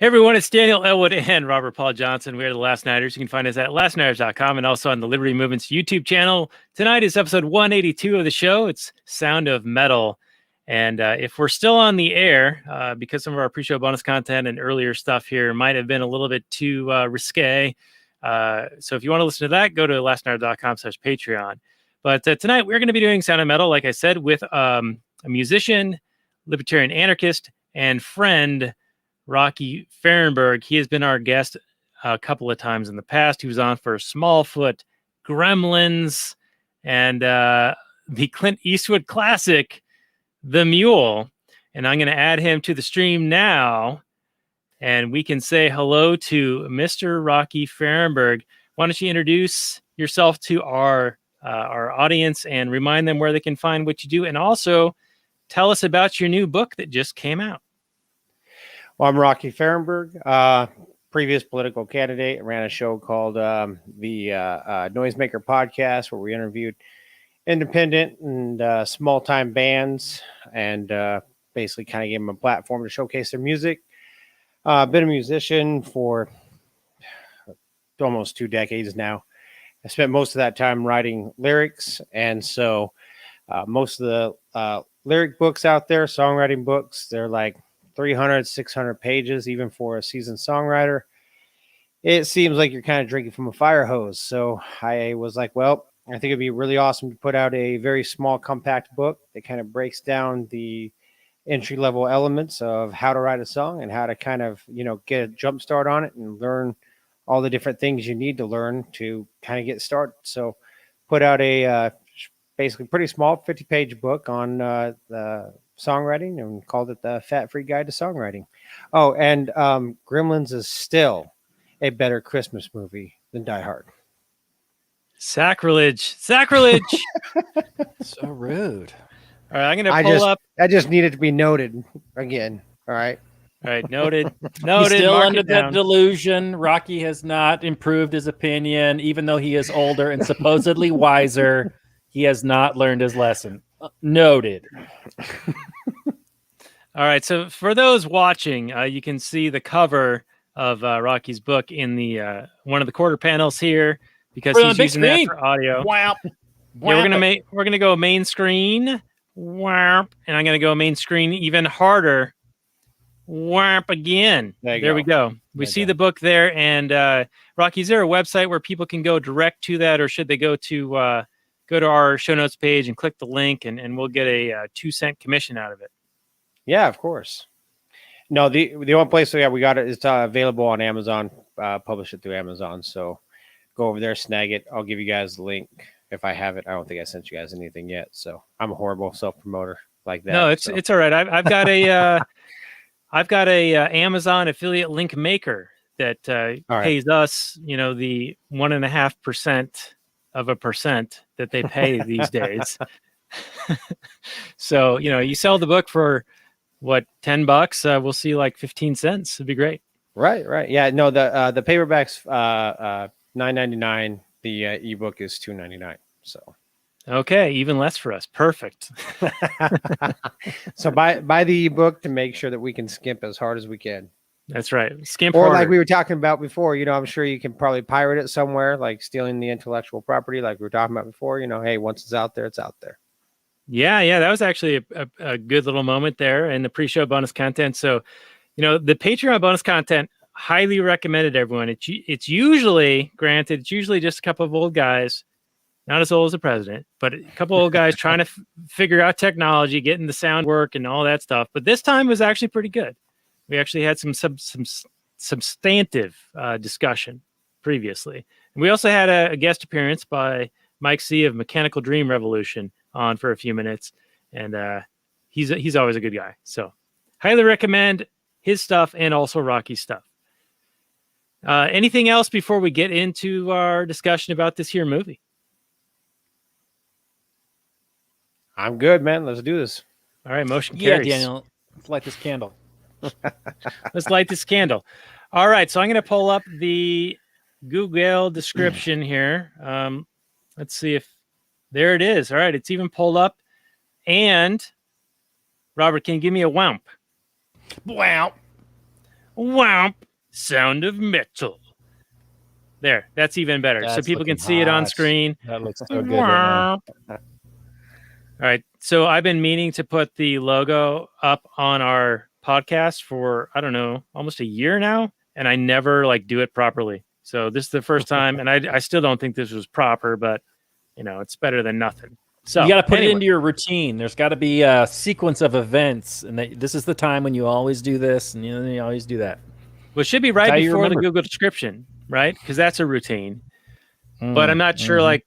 Hey everyone, it's Daniel Elwood and Robert Paul Johnson. We are the Last Nighters. You can find us at lastnighters.com and also on the Liberty Movement's YouTube channel. Tonight is episode 182 of the show. It's Sound of Metal. And if we're still on the air, because some of our pre-show bonus content and earlier stuff here might have been a little bit too risque. So if you want to listen to that, go to lastnighter.com/Patreon. But tonight we're going to be doing Sound of Metal, like I said, with a musician, libertarian anarchist, and friend, Rocky Ferrenburg. He has been our guest a couple of times in the past. He was on for Smallfoot, Gremlins, and the Clint Eastwood classic, The Mule. And I'm going to add him to the stream now, and we can say hello to Mr. Rocky Ferrenburg. Why don't you introduce yourself to our audience and remind them where they can find what you do, and also tell us about your new book that just came out. Well, I'm Rocky Ferrenburg, previous political candidate. I ran a show called the Noisemaker Podcast, where we interviewed independent and small-time bands and basically kind of gave them a platform to showcase their music. Been a musician for almost 2 decades now. I spent most of that time writing lyrics, and so most of the lyric books out there, songwriting books, they're like 300, 600 pages, even for a seasoned songwriter. It seems like you're kind of drinking from a fire hose. So I was like, well, I think it'd be really awesome to put out a very small, compact book that kind of breaks down the entry-level elements of how to write a song and how to kind of, get a jump start on it and learn all the different things you need to learn to kind of get started. So put out a basically pretty small 50-page book on the songwriting and called it the Fat-Free Guide to Songwriting. Oh, and Gremlins is still a better Christmas movie than Die Hard. Sacrilege. So rude. All right, I'm going to pull up. I just needed to be noted again. All right. All right, noted. He's still under that delusion. Rocky has not improved his opinion, even though he is older and supposedly wiser. He has not learned his lesson. Noted. All right, so for those watching, you can see the cover of Rocky's book in the one of the quarter panels here, because he's using that for audio. Wow. Yeah, we're gonna go main screen. Wow. And I'm gonna go main screen even harder. Whap again. There we go. We see the book there. And Rocky, is there a website where people can go direct to that, or should they go to our show notes page and click the link, and we'll get a 2-cent commission out of it? Yeah, of course. No, the only place we got it is available on Amazon. Publish it through Amazon. So go over there, snag it. I'll give you guys the link if I have it. I don't think I sent you guys anything yet. So I'm a horrible self-promoter like that. No, it's all right. I've got a Amazon affiliate link maker that pays us, the 1.5% of a percent that they pay these days. So, you sell the book for what, $10? We'll see like 15 cents. It'd be great. Right. Yeah, no, the paperback's $9.99. The ebook is $2.99. So okay, even less for us. Perfect. So buy the ebook to make sure that we can skimp as hard as we can. That's right. Skimp or harder. Like we were talking about before, I'm sure you can probably pirate it somewhere, like stealing the intellectual property, like we were talking about before. Hey, once it's out there, it's out there. Yeah, that was actually a good little moment there in the pre-show bonus content. So, the Patreon bonus content, highly recommended, everyone. It's usually, granted, it's usually just a couple of old guys, not as old as the president, but a couple of old guys trying to figure out technology, getting the sound work and all that stuff. But this time was actually pretty good. We actually had some substantive discussion previously. And we also had a guest appearance by Mike C. of Mechanical Dream Revolution on for a few minutes. And he's always a good guy. So highly recommend his stuff and also Rocky's stuff. Anything else before we get into our discussion about this here movie? I'm good, man. Let's do this. All right, motion carries. Yeah, Daniel, let's light this candle. Let's light this candle. All right, so I'm going to pull up the Google description here. Let's see if there it is. All right, it's even pulled up. And Robert, can you give me a whomp? Wow. Womp. Sound of Metal. There, that's even better. So people can see it on screen. That looks so good right now. All right. So I've been meaning to put the logo up on our podcast for, I don't know, almost a year now. And I never do it properly. So this is the first time. And I still don't think this was proper, but it's better than nothing. So you got to put it into your routine. There's got to be a sequence of events. And this is the time when you always do this. And you always do that. Well, it should be right before the Google description, right? Because that's a routine. But I'm not sure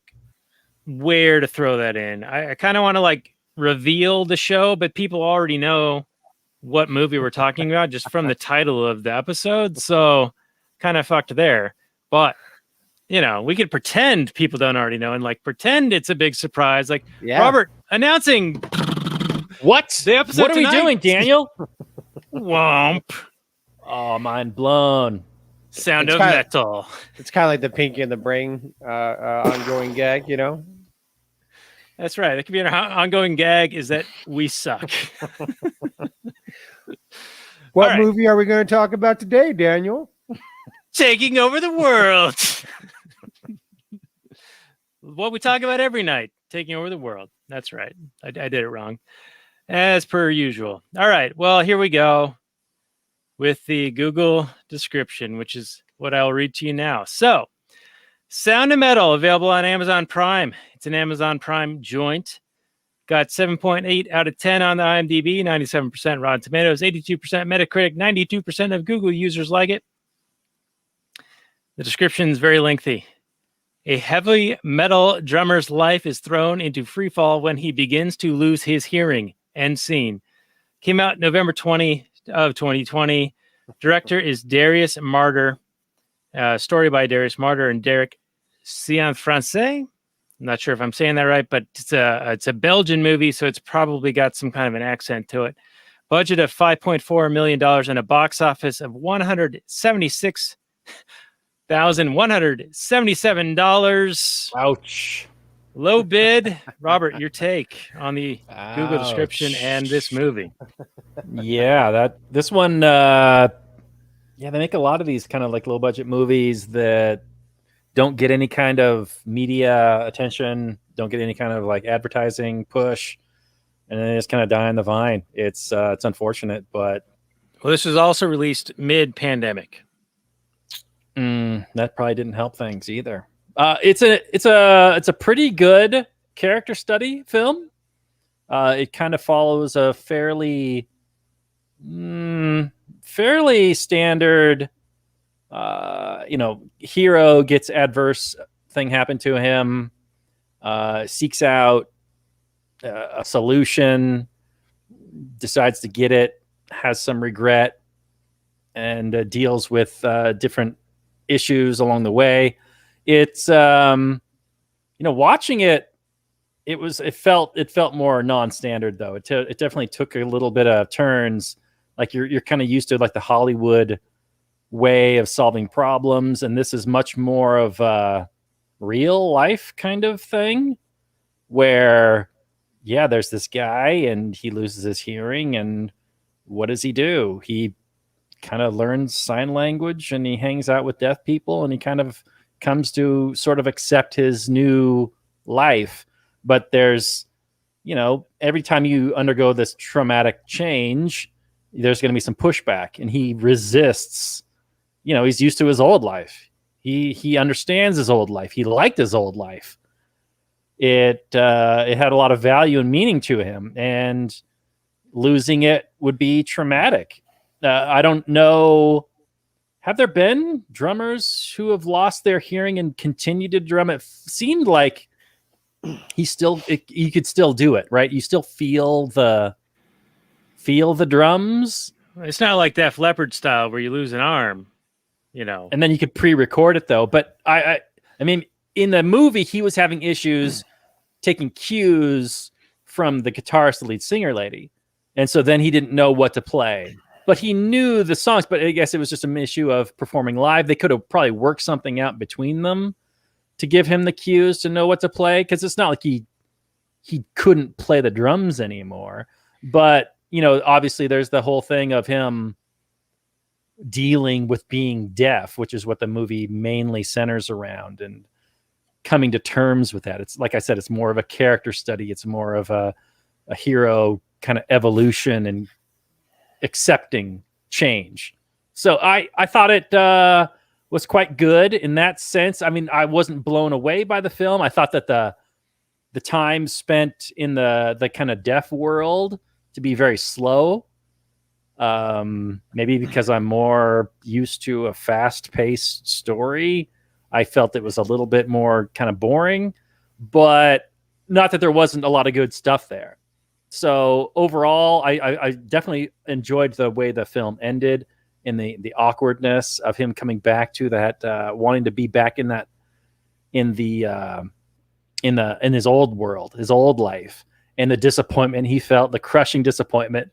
where to throw that in. I kind of want to reveal the show, but people already know what movie we're talking about just from the title of the episode. So kind of fucked there. But we could pretend people don't already know and pretend it's a big surprise. Robert announcing what the episode. What are we doing, Daniel? Womp. Oh, mind blown. Sound of Metal. It's kind of like the Pinky and the Brain ongoing gag, That's right. It could be an ongoing gag is that we suck. What movie are we going to talk about today, Daniel? Taking over the world. What we talk about every night. Taking over the world. That's right. I did it wrong. As per usual. All right. Well, here we go with the Google description, which is what I'll read to you now. So, Sound of Metal, available on Amazon Prime. It's an Amazon Prime joint. Got 7.8 out of 10 on the IMDb, 97% Rotten Tomatoes, 82% Metacritic, 92% of Google users like it. The description is very lengthy. A heavy metal drummer's life is thrown into freefall when he begins to lose his hearing. End scene. Came out November 20 of 2020. Director is Darius Marder. Story by Darius Marder and Derek Cianfrancais. I'm not sure if I'm saying that right, but it's a Belgian movie, so it's probably got some kind of an accent to it. Budget of $5.4 million and a box office of $176,177. Ouch. Low bid. Robert, your take on the Google description and this movie. Yeah, this one, they make a lot of these kind of low budget movies that don't get any kind of media attention, don't get any kind of advertising push, and then they just kind of die on the vine. It's unfortunate, but this was also released mid-pandemic. That probably didn't help things either. It's a pretty good character study film. It kind of follows a fairly standard, hero gets adverse thing happen to him, seeks out a solution, decides to get it, has some regret, and deals with different issues along the way. It's watching it felt more non-standard though. It definitely took a little bit of turns. You're kind of used to the Hollywood way of solving problems, and this is much more of a real life kind of thing where there's this guy and he loses his hearing, and what does he do? He kind of learns sign language and he hangs out with deaf people, and he kind of comes to sort of accept his new life. But there's, every time you undergo this traumatic change, there's going to be some pushback, and he resists. He's used to his old life. He understands his old life. He liked his old life. It had a lot of value and meaning to him, and losing it would be traumatic. I don't know. Have there been drummers who have lost their hearing and continue to drum? It seemed like you could still do it, right? You still feel the drums. It's not like Def Leppard style where you lose an arm, And then you could pre-record it though. But I mean, in the movie, he was having issues taking cues from the guitarist, the lead singer lady, and so then he didn't know what to play. But he knew the songs, but I guess it was just an issue of performing live. They could have probably worked something out between them to give him the cues to know what to play, because it's not like he couldn't play the drums anymore. But, obviously there's the whole thing of him dealing with being deaf, which is what the movie mainly centers around, and coming to terms with that. It's like I said, it's more of a character study. It's more of a hero kind of evolution and accepting change. So I thought it was quite good in that sense. I mean, I wasn't blown away by the film. I thought that the time spent in the kind of deaf world to be very slow. Maybe because I'm more used to a fast-paced story, I felt it was a little bit more kind of boring, but not that there wasn't a lot of good stuff there. So overall, I definitely enjoyed the way the film ended, and the awkwardness of him coming back to that, wanting to be back in that, in his old world, his old life, and the disappointment he felt, the crushing disappointment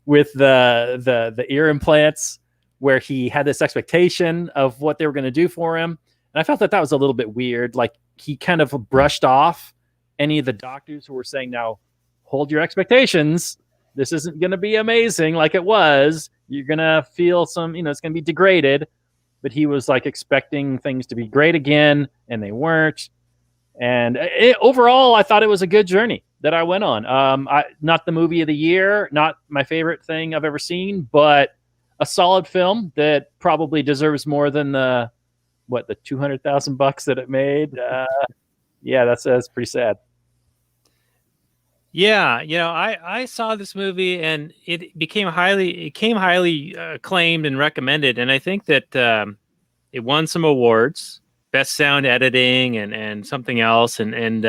with the ear implants, where he had this expectation of what they were going to do for him. And I felt that was a little bit weird. Like, he kind of brushed off any of the doctors who were saying, now hold your expectations. This isn't going to be amazing like it was. You're going to feel some, it's going to be degraded. But he was like expecting things to be great again, and they weren't. And overall, I thought it was a good journey that I went on. Not the movie of the year, not my favorite thing I've ever seen, but a solid film that probably deserves more than the $200,000 that it made. Yeah, that's pretty sad. Yeah, I saw this movie and it came highly acclaimed and recommended, and I think that it won some awards, best sound editing and something else, and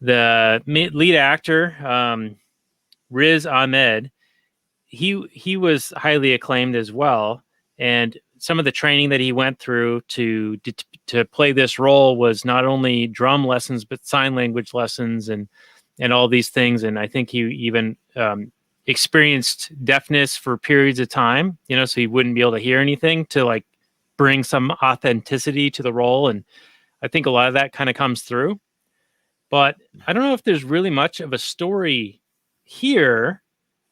the lead actor, Riz Ahmed, he was highly acclaimed as well, and some of the training that he went through to play this role was not only drum lessons but sign language lessons and all these things. And I think he even experienced deafness for periods of time, so he wouldn't be able to hear anything, to like bring some authenticity to the role. And I think a lot of that kind of comes through. But I don't know if there's really much of a story here,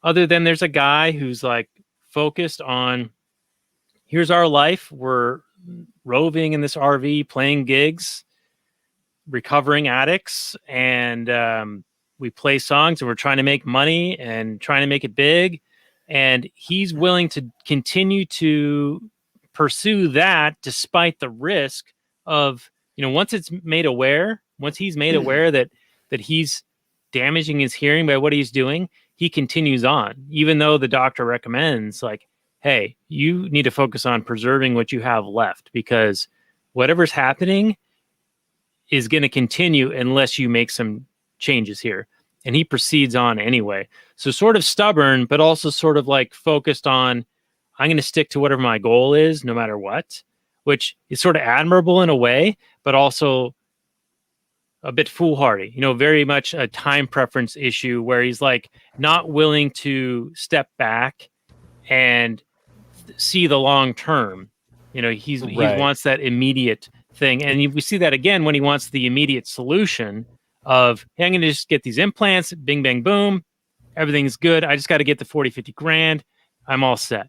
other than there's a guy who's like focused on, here's our life. We're roving in this RV, playing gigs, recovering addicts, and we play songs, and we're trying to make money and trying to make it big. And he's willing to continue to pursue that despite the risk of, once he's made aware that he's damaging his hearing by what he's doing, he continues on, even though the doctor recommends, like, hey, you need to focus on preserving what you have left, because whatever's happening is going to continue unless you make some changes here. And he proceeds on anyway. So sort of stubborn, but also sort of like focused on, I'm going to stick to whatever my goal is, no matter what, which is sort of admirable in a way, but also a bit foolhardy, very much a time preference issue, where he's like not willing to step back and see the long term. He wants that immediate thing. And we see that again when he wants the immediate solution of, hey, I'm going to just get these implants, bing, bang, boom. Everything's good. I just got to get the 40, 50 grand. I'm all set.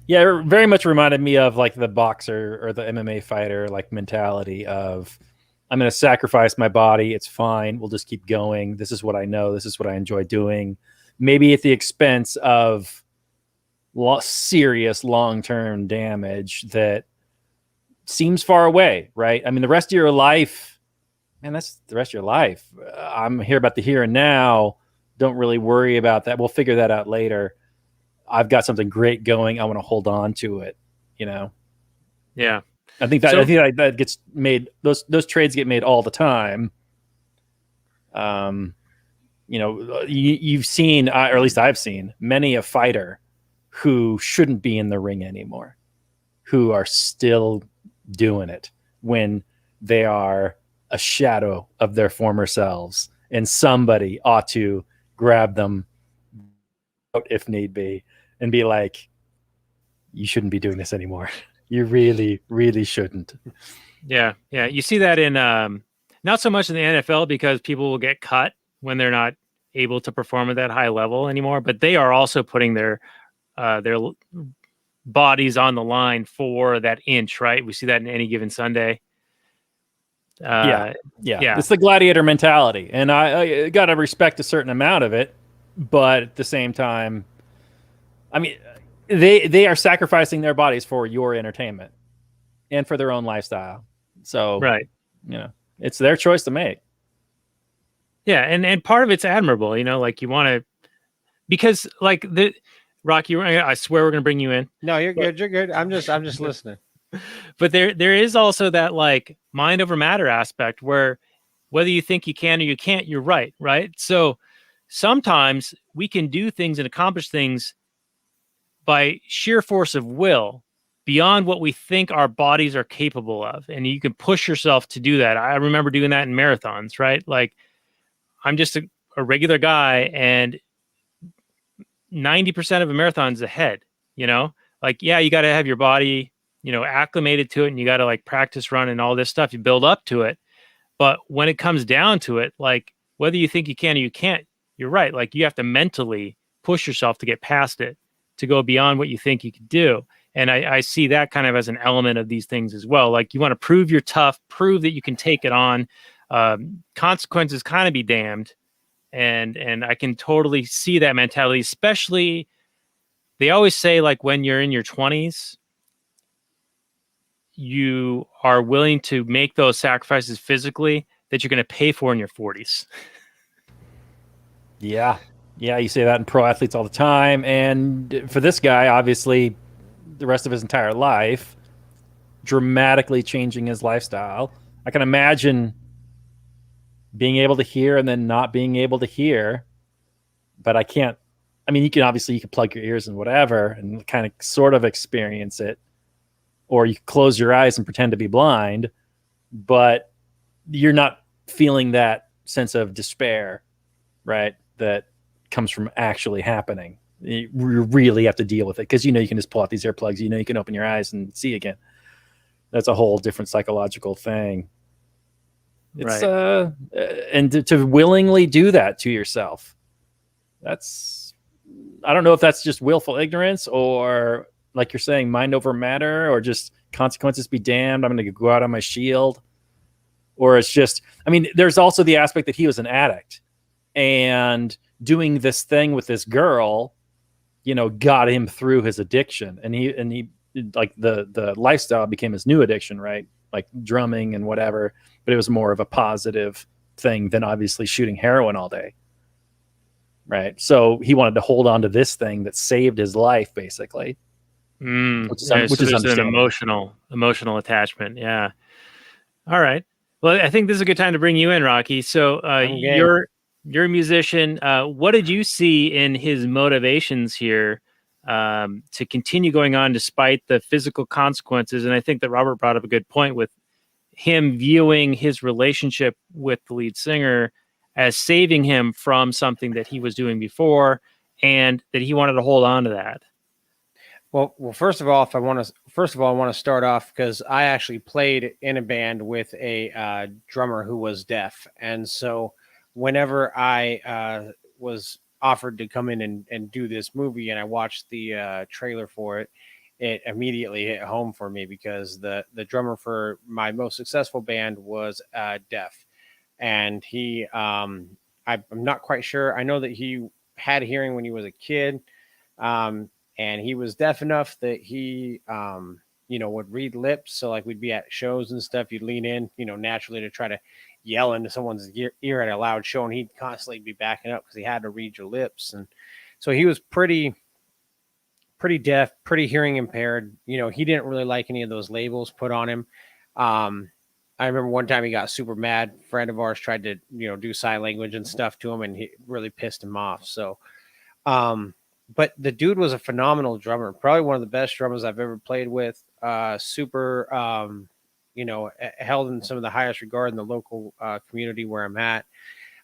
Yeah, it very much reminded me of like the boxer or the MMA fighter like mentality of, I'm going to sacrifice my body. It's fine. We'll just keep going. This is what I know. This is what I enjoy doing. Maybe at the expense of serious long-term damage that seems far away, right? I mean, the rest of your life, man, that's the rest of your life. I'm here about the here and now. Don't really worry about that. We'll figure that out later. I've got something great going. I want to hold on to it, Yeah. I think that gets made. Those trades get made all the time. You've seen, or at least I've seen, many a fighter who shouldn't be in the ring anymore, who are still doing it when they are a shadow of their former selves, and somebody ought to grab them if need be and be like, you shouldn't be doing this anymore. You really, really shouldn't. Yeah. You see that in not so much in the NFL, because people will get cut when they're not able to perform at that high level anymore. But they are also putting their bodies on the line for that inch, right? We see that in Any Given Sunday. Yeah. Yeah. It's the gladiator mentality, and I got to respect a certain amount of it, but at the same time, I mean, they are sacrificing their bodies for your entertainment and for their own lifestyle. So, right. It's their choice to make. Yeah, and part of it's admirable, like you want to, because like the Rocky, I swear we're gonna bring you in. No, you're good. You're good. I'm just listening. But there is also that like mind over matter aspect where whether you think you can or you can't, you're right. So sometimes we can do things and accomplish things by sheer force of will beyond what we think our bodies are capable of. And you can push yourself to do that. I remember doing that in marathons, right? Like I'm just a regular guy, and 90% of a marathon is ahead, like, yeah, you got to have your body, acclimated to it, and you got to like practice run and all this stuff. You build up to it. But when it comes down to it, like whether you think you can or you can't, you're right. Like you have to mentally push yourself to get past it, to go beyond what you think you could do. And I see that kind of as an element of these things as well. Like you want to prove you're tough, prove that you can take it on. Consequences kind of be damned. And I can totally see that mentality, especially they always say like when you're in your 20s, you are willing to make those sacrifices physically that you're going to pay for in your 40s. Yeah, you say that in pro athletes all the time. And for this guy, obviously, the rest of his entire life, dramatically changing his lifestyle. I can imagine being able to hear and then not being able to hear, but I can't. I mean, you can plug your ears and whatever and kind of sort of experience it, or you can close your eyes and pretend to be blind, but you're not feeling that sense of despair, right? That comes from actually happening. You really have to deal with it because you can just pull out these earplugs, you can open your eyes and see again. That's a whole different psychological thing. It's right. And to willingly do that to yourself, I don't know if that's just willful ignorance or, like you're saying, mind over matter, or just consequences be damned, I'm going to go out on my shield. Or it's just, there's also the aspect that he was an addict, and doing this thing with this girl, got him through his addiction, and he like the lifestyle became his new addiction, right? Like drumming and whatever, but it was more of a positive thing than obviously shooting heroin all day. Right. So he wanted to hold on to this thing that saved his life, basically. Which is an emotional attachment. Yeah. All right. Well, I think this is a good time to bring you in, Rocky. So you're a musician. What did you see in his motivations here to continue going on despite the physical consequences? And I think that Robert brought up a good point with him viewing his relationship with the lead singer as saving him from something that he was doing before, and that he wanted to hold on to that. Well, first of all, I want to start off because I actually played in a band with a drummer who was deaf, and so whenever I was offered to come in and do this movie, and I watched the trailer for it, it immediately hit home for me because the drummer for my most successful band was deaf. And he, I'm not quite sure. I know that he had hearing when he was a kid, and he was deaf enough that he, would read lips. So like we'd be at shows and stuff, you'd lean in, naturally to try to yell into someone's ear at a loud show, and he'd constantly be backing up because he had to read your lips. And so he was pretty deaf, pretty hearing impaired. He didn't really like any of those labels put on him. I remember one time he got super mad. A friend of ours tried to, do sign language and stuff to him, and he really pissed him off. So, but the dude was a phenomenal drummer, probably one of the best drummers I've ever played with. Super, held in some of the highest regard in the local community where I'm at.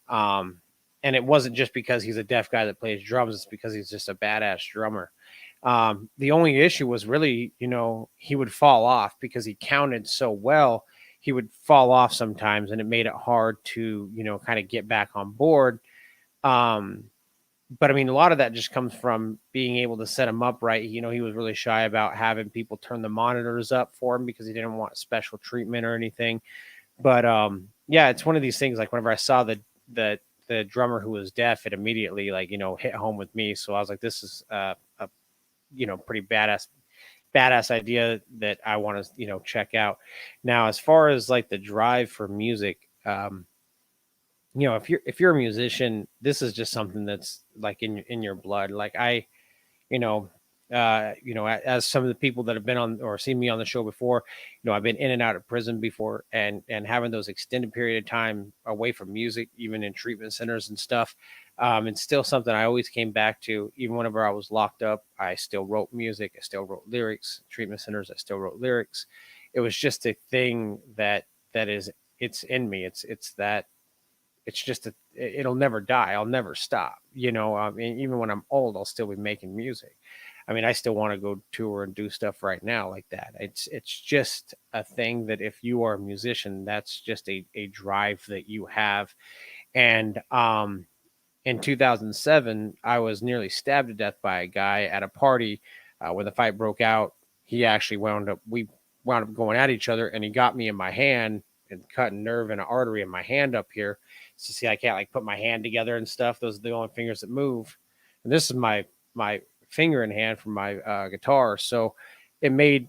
And it wasn't just because he's a deaf guy that plays drums; it's because he's just a badass drummer. The only issue was really, he would fall off because he counted so well. He would fall off sometimes, and it made it hard to, kind of get back on board. but I mean, a lot of that just comes from being able to set him up right. You know, he was really shy about having people turn the monitors up for him because he didn't want special treatment or anything. But yeah, it's one of these things. Like whenever I saw the drummer who was deaf, it immediately like, you know, hit home with me. So I was like, this is a, you know, pretty badass idea that I want to, you know, check out. Now, as far as like the drive for music, you know, if you're a musician, this is just something that's like in your blood. Like you know, as some of the people that have been on or seen me on the show before, you know, I've been in and out of prison before, and having those extended period of time away from music, even in treatment centers and stuff, it's still something I always came back to. Even whenever I was locked up, I still wrote music, I still wrote lyrics. Treatment centers, I still wrote lyrics. It was just a thing that is it's in me. It's that it's just it'll never die. I'll never stop. You know, I mean, even when I'm old, I'll still be making music. I mean, I still want to go tour and do stuff right now like that. It's just a thing that if you are a musician, that's just a drive that you have. And in 2007, I was nearly stabbed to death by a guy at a party when the fight broke out. We wound up going at each other, and he got me in my hand and cut a nerve and an artery in my hand up here. So see, I can't like put my hand together and stuff. Those are the only fingers that move. And this is my finger and hand from my guitar. So it made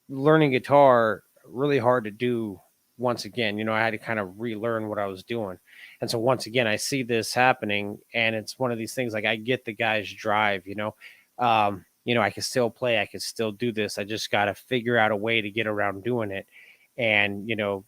learning guitar really hard to do once again. You know, I had to kind of relearn what I was doing. And so once again, I see this happening, and it's one of these things like I get the guy's drive, you know. I can still play, I can still do this. I just got to figure out a way to get around doing it. And, you know,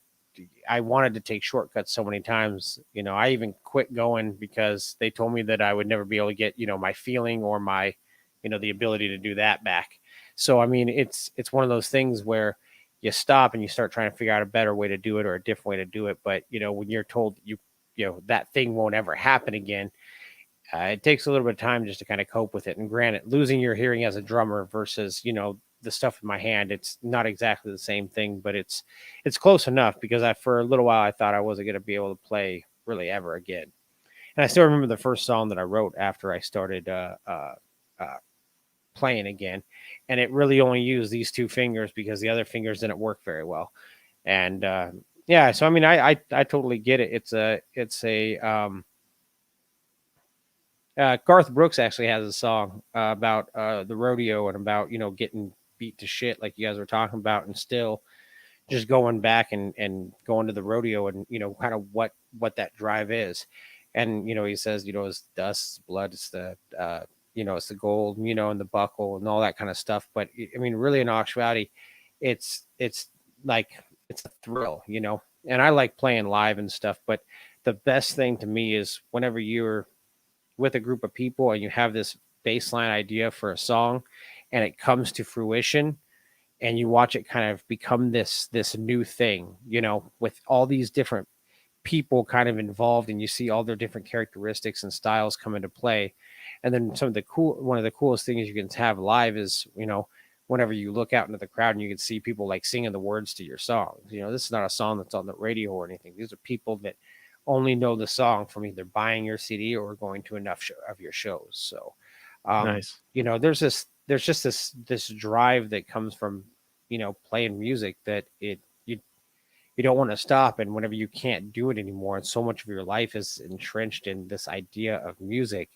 I wanted to take shortcuts so many times. You know, I even quit going because they told me that I would never be able to get, you know, my feeling or my, you know, the ability to do that back. So, I mean, it's one of those things where you stop and you start trying to figure out a better way to do it or a different way to do it. But, you know, when you're told you know, that thing won't ever happen again, it takes a little bit of time just to kind of cope with it. And granted, losing your hearing as a drummer versus, you know, the stuff in my hand, it's not exactly the same thing, but it's close enough because for a little while I thought I wasn't going to be able to play really ever again. And I still remember the first song that I wrote after I started playing again, and it really only used these two fingers because the other fingers didn't work very well. And yeah, so I mean, I totally get it. It's a Garth Brooks actually has a song about the rodeo and about, you know, getting beat to shit like you guys were talking about, and still just going back and going to the rodeo, and, you know, kind of what that drive is. And, you know, he says, you know, it's dust, it's blood, it's the you know, it's the gold, you know, and the buckle and all that kind of stuff. But I mean, really, in actuality, it's like it's a thrill, you know. And I like playing live and stuff, but the best thing to me is whenever you're with a group of people and you have this baseline idea for a song and it comes to fruition and you watch it kind of become this new thing, you know, with all these different people kind of involved, and you see all their different characteristics and styles come into play. And then one of the coolest things you can have live is, you know, whenever you look out into the crowd and you can see people like singing the words to your song. You know, this is not a song that's on the radio or anything. These are people that only know the song from either buying your CD or going to enough of your shows. So, Nice. you know, there's just this drive that comes from, you know, playing music that you don't want to stop. And whenever you can't do it anymore, and so much of your life is entrenched in this idea of music,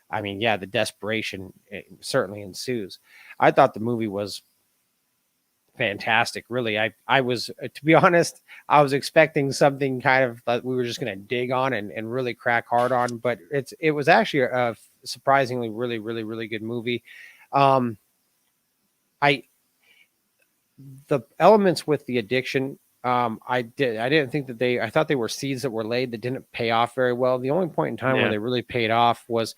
I mean, yeah, the desperation certainly ensues. I thought the movie was fantastic. Really, I was, to be honest, I was expecting something kind of that we were just going to dig on and really crack hard on, but it was actually a surprisingly really, really, really good movie. The elements with the addiction, I didn't think that I thought they were seeds that were laid that didn't pay off very well. The only point in time where they really paid off was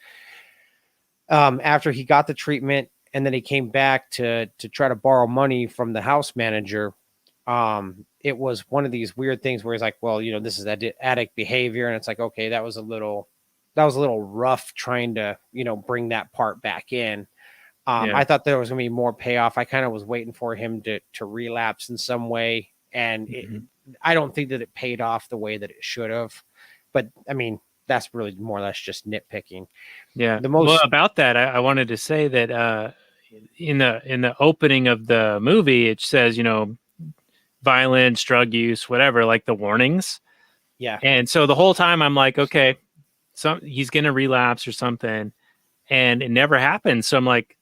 after he got the treatment, and then he came back to try to borrow money from the house manager. It was one of these weird things where he's like, well, you know, this is addict behavior. And it's like, okay, that was a little rough trying to, you know, bring that part back in. I thought there was going to be more payoff. I kind of was waiting for him to relapse in some way. And I don't think that it paid off the way that it should have. But I mean, that's really more or less just nitpicking. Yeah. The most Well, about that, I wanted to say that in the opening of the movie, it says, violence, drug use, whatever, like the warnings. yeah. And so the whole time I'm like, okay, he's gonna relapse or something, and it never happens. So I'm like,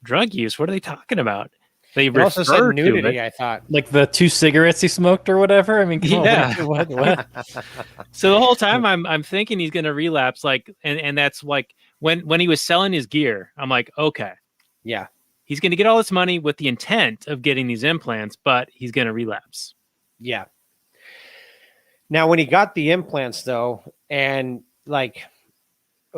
drug use? What are they talking about? They It also said refer to nudity, it. I thought. Like the 2 cigarettes he smoked or whatever. I mean, come on, Yeah. what? So the whole time I'm thinking he's gonna relapse, like, and that's like when he was selling his gear, I'm like, okay, Yeah. he's gonna get all this money with the intent of getting these implants, but he's gonna relapse. Yeah. Now, when he got the implants, though, and like,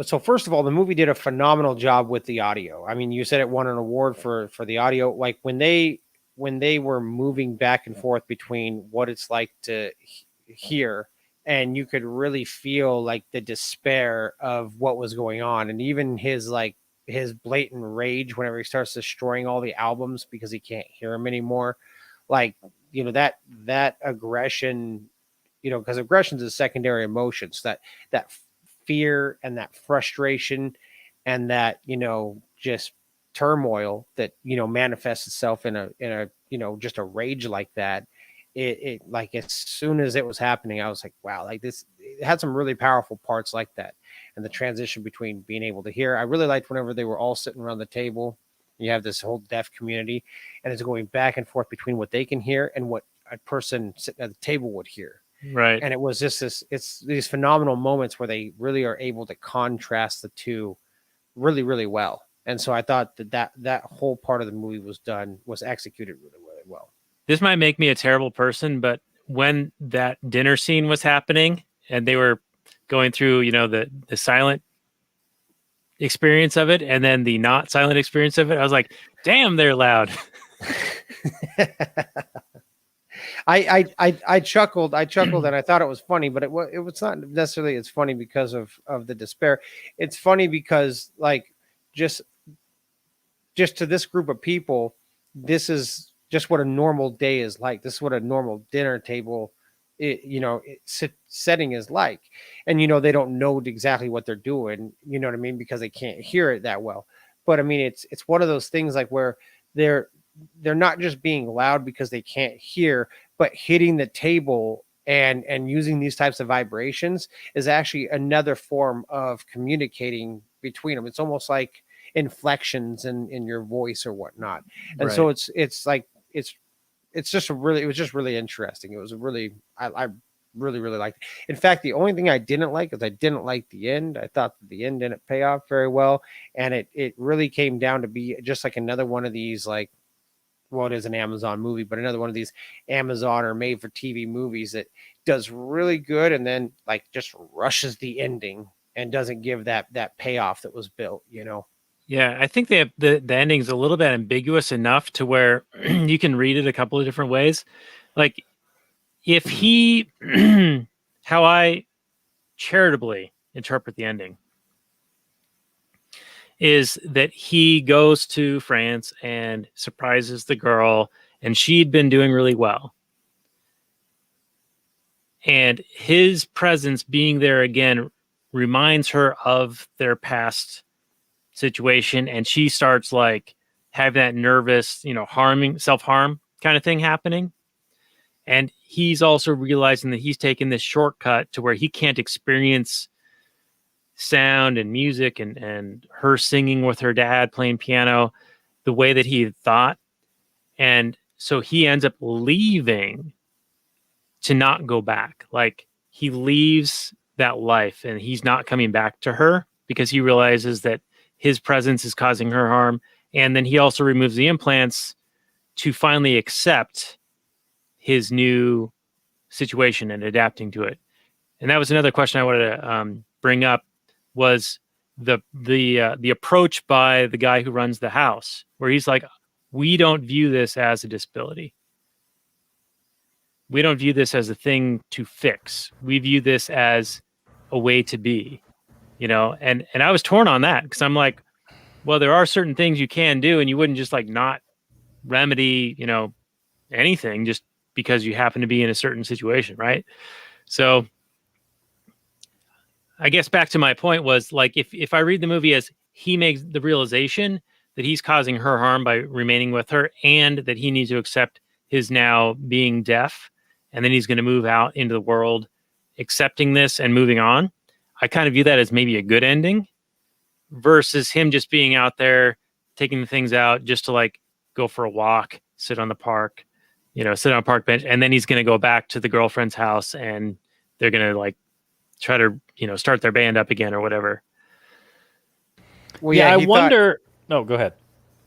so first of all, the movie did a phenomenal job with the audio. I mean, you said it won an award for the audio. Like when they were moving back and forth between what it's like to hear, and you could really feel like the despair of what was going on, and even his blatant rage whenever he starts destroying all the albums because he can't hear them anymore. Like, that aggression, because aggression is a secondary emotion. So that fear and that frustration and that, just turmoil that, manifests itself in a just a rage like that. It like, as soon as it was happening, I was like, wow, like this, it had some really powerful parts like that. And the transition between being able to hear, I really liked whenever they were all sitting around the table. You have this whole deaf community, and it's going back and forth between what they can hear and what a person sitting at the table would hear. Right. And it was just it's these phenomenal moments where they really are able to contrast the two really, really well. And so I thought that whole part of the movie was executed really, really well. This might make me a terrible person, but when that dinner scene was happening and they were going through, the silent experience of it and then the not silent experience of it, I was like, damn, they're loud. I chuckled and I thought it was funny, but it was not necessarily it's funny because of the despair. It's funny because, like, just to this group of people, this is just what a normal day is like. This is what a normal dinner table setting is like. And they don't know exactly what they're doing, you know what I mean, because they can't hear it that well. But I mean, it's one of those things like where they're not just being loud because they can't hear, but hitting the table and using these types of vibrations is actually another form of communicating between them. It's almost like inflections in your voice or whatnot. And so it's just it was just really interesting. It was I really, really liked it. In fact, the only thing I didn't like is I didn't like the end. I thought that the end didn't pay off very well. And it really came down to be just like another one of these, like, well, it is an Amazon movie, but another one of these Amazon or made for TV movies that does really good and then like just rushes the ending and doesn't give that payoff that was built, Yeah, I think the ending's a little bit ambiguous enough to where you can read it a couple of different ways. Like, if he, how I charitably interpret the ending is that he goes to France and surprises the girl, and she'd been doing really well. And his presence being there again reminds her of their past situation, and she starts like having that nervous, self-harm kind of thing happening. And he's also realizing that he's taken this shortcut to where he can't experience sound and music and her singing with her dad playing piano the way that he had thought. And so he ends up leaving to not go back. Like, he leaves that life and he's not coming back to her because he realizes that his presence is causing her harm. And then he also removes the implants to finally accept his new situation and adapting to it. And that was another question I wanted to bring up, was the approach by the guy who runs the house, where he's like, we don't view this as a disability. We don't view this as a thing to fix. We view this as a way to be, and I was torn on that because I'm like, well, there are certain things you can do, and you wouldn't just like not remedy, anything just because you happen to be in a certain situation, right? So I guess back to my point was like, if I read the movie as he makes the realization that he's causing her harm by remaining with her, and that he needs to accept his now being deaf, and then he's going to move out into the world, accepting this and moving on. I kind of view that as maybe a good ending versus him just being out there taking the things out just to like go for a walk, sit on the park, sit on a park bench, and then he's going to go back to the girlfriend's house and they're going to like try to, start their band up again or whatever. Well, yeah, I he wonder. No, go ahead.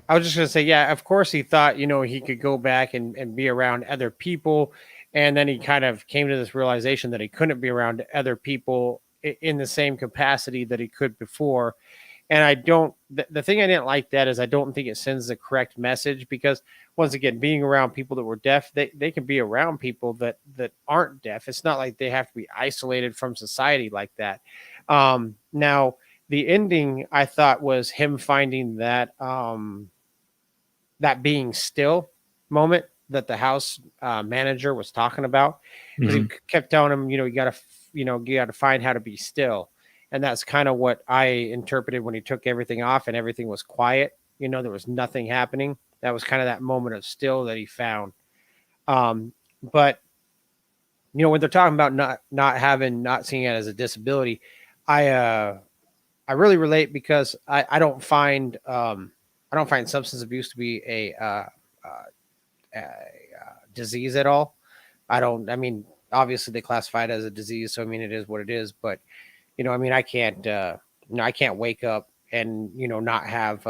I was just going to say, yeah, of course he thought, he could go back and be around other people. And then he kind of came to this realization that he couldn't be around other people in the same capacity that he could before. And the thing I didn't like that is I don't think it sends the correct message, because once again, being around people that were deaf, they can be around people that aren't deaf. It's not like they have to be isolated from society like that. Now the ending I thought was him finding that, that being still moment that the house manager was talking about, because he kept telling him, you got to find how to be still. And that's kind of what I interpreted when he took everything off and everything was quiet. There was nothing happening. That was kind of that moment of still that he found. But when they're talking about not seeing it as a disability, I really relate, because I don't find substance abuse to be a disease at all. I mean, obviously they classify it as a disease, so I mean it is what it is. But I can't I can't wake up and not have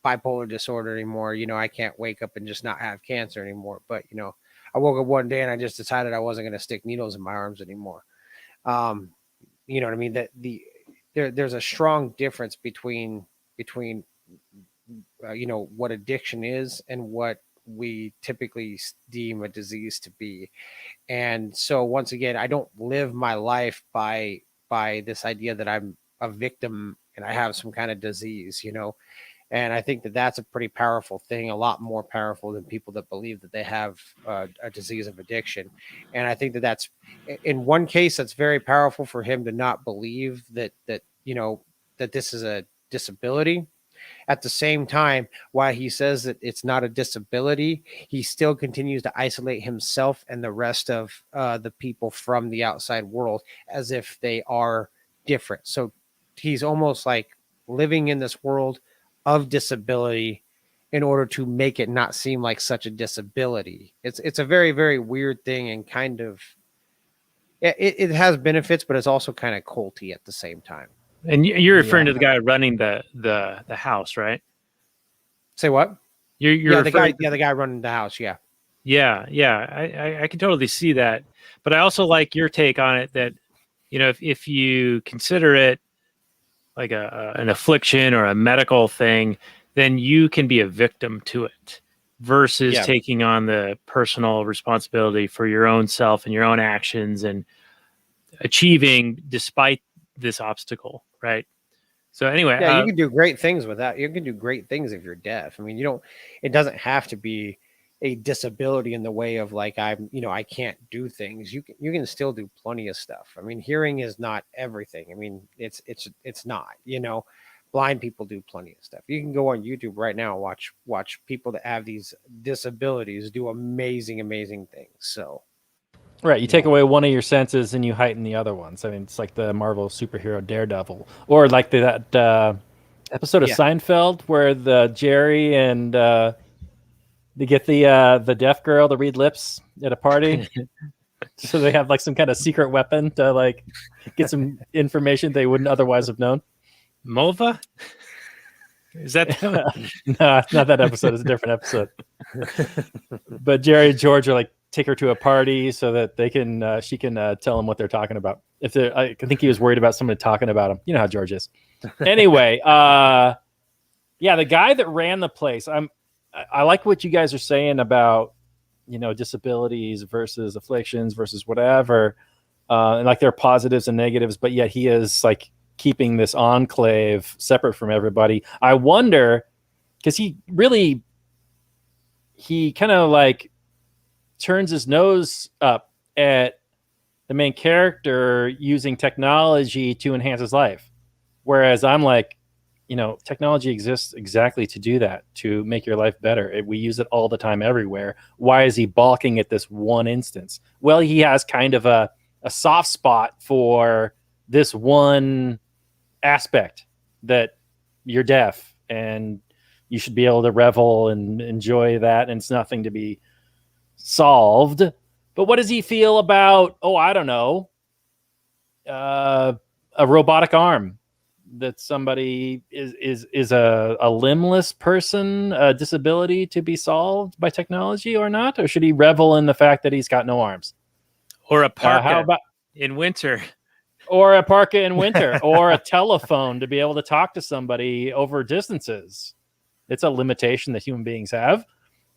bipolar disorder anymore. I can't wake up and just not have cancer anymore. But I woke up one day and I just decided I wasn't going to stick needles in my arms anymore. You know what I mean? That there's a strong difference between what addiction is and what we typically deem a disease to be. And so once again, I don't live my life by this idea that I'm a victim and I have some kind of disease, and I think that that's a pretty powerful thing, a lot more powerful than people that believe that they have a disease of addiction. And I think that that's, in one case, that's very powerful for him to not believe that this is a disability. At the same time, while he says that it's not a disability, he still continues to isolate himself and the rest of the people from the outside world as if they are different. So he's almost like living in this world of disability in order to make it not seem like such a disability. It's a very, very weird thing, and kind of it has benefits, but it's also kind of culty at the same time. And you're referring to the guy running the house, right? Say what? You're the guy running the house. Yeah. I can totally see that, but I also like your take on it. That if you consider it like an affliction or a medical thing, then you can be a victim to it, versus taking on the personal responsibility for your own self and your own actions and achieving despite this obstacle, right? So anyway, you can do great things with that. You can do great things if you're deaf. I mean, it doesn't have to be a disability in the way of like, I can't do things. You can still do plenty of stuff. I mean, hearing is not everything. I mean, it's not, blind people do plenty of stuff. You can go on YouTube right now, and watch people that have these disabilities do amazing things. So right, you take away one of your senses and you heighten the other ones. I mean, it's like the Marvel superhero Daredevil, or like that episode of Seinfeld where the Jerry and they get the deaf girl to read lips at a party. So they have like some kind of secret weapon to like get some information they wouldn't otherwise have known. Mova? Is that no, it's not that episode. It's a different episode. But Jerry and George are like, take her to a party so that they can she can tell them what they're talking about. I think he was worried about somebody talking about him. You know how George is. Anyway, the guy that ran the place. I like what you guys are saying about disabilities versus afflictions versus whatever, and like there are positives and negatives, but yet he is like keeping this enclave separate from everybody. I wonder, because he kind of like turns his nose up at the main character using technology to enhance his life. Whereas I'm like, technology exists exactly to do that, to make your life better. We use it all the time everywhere. Why is he balking at this one instance? Well, he has kind of a soft spot for this one aspect, that you're deaf and you should be able to revel and enjoy that, and it's nothing to be solved. But what does he feel about, I don't know, a robotic arm? That somebody is a limbless person, a disability to be solved by technology or not? Or should he revel in the fact that he's got no arms? Or a parka in winter. Or a parka in winter. Or a telephone to be able to talk to somebody over distances. It's a limitation that human beings have.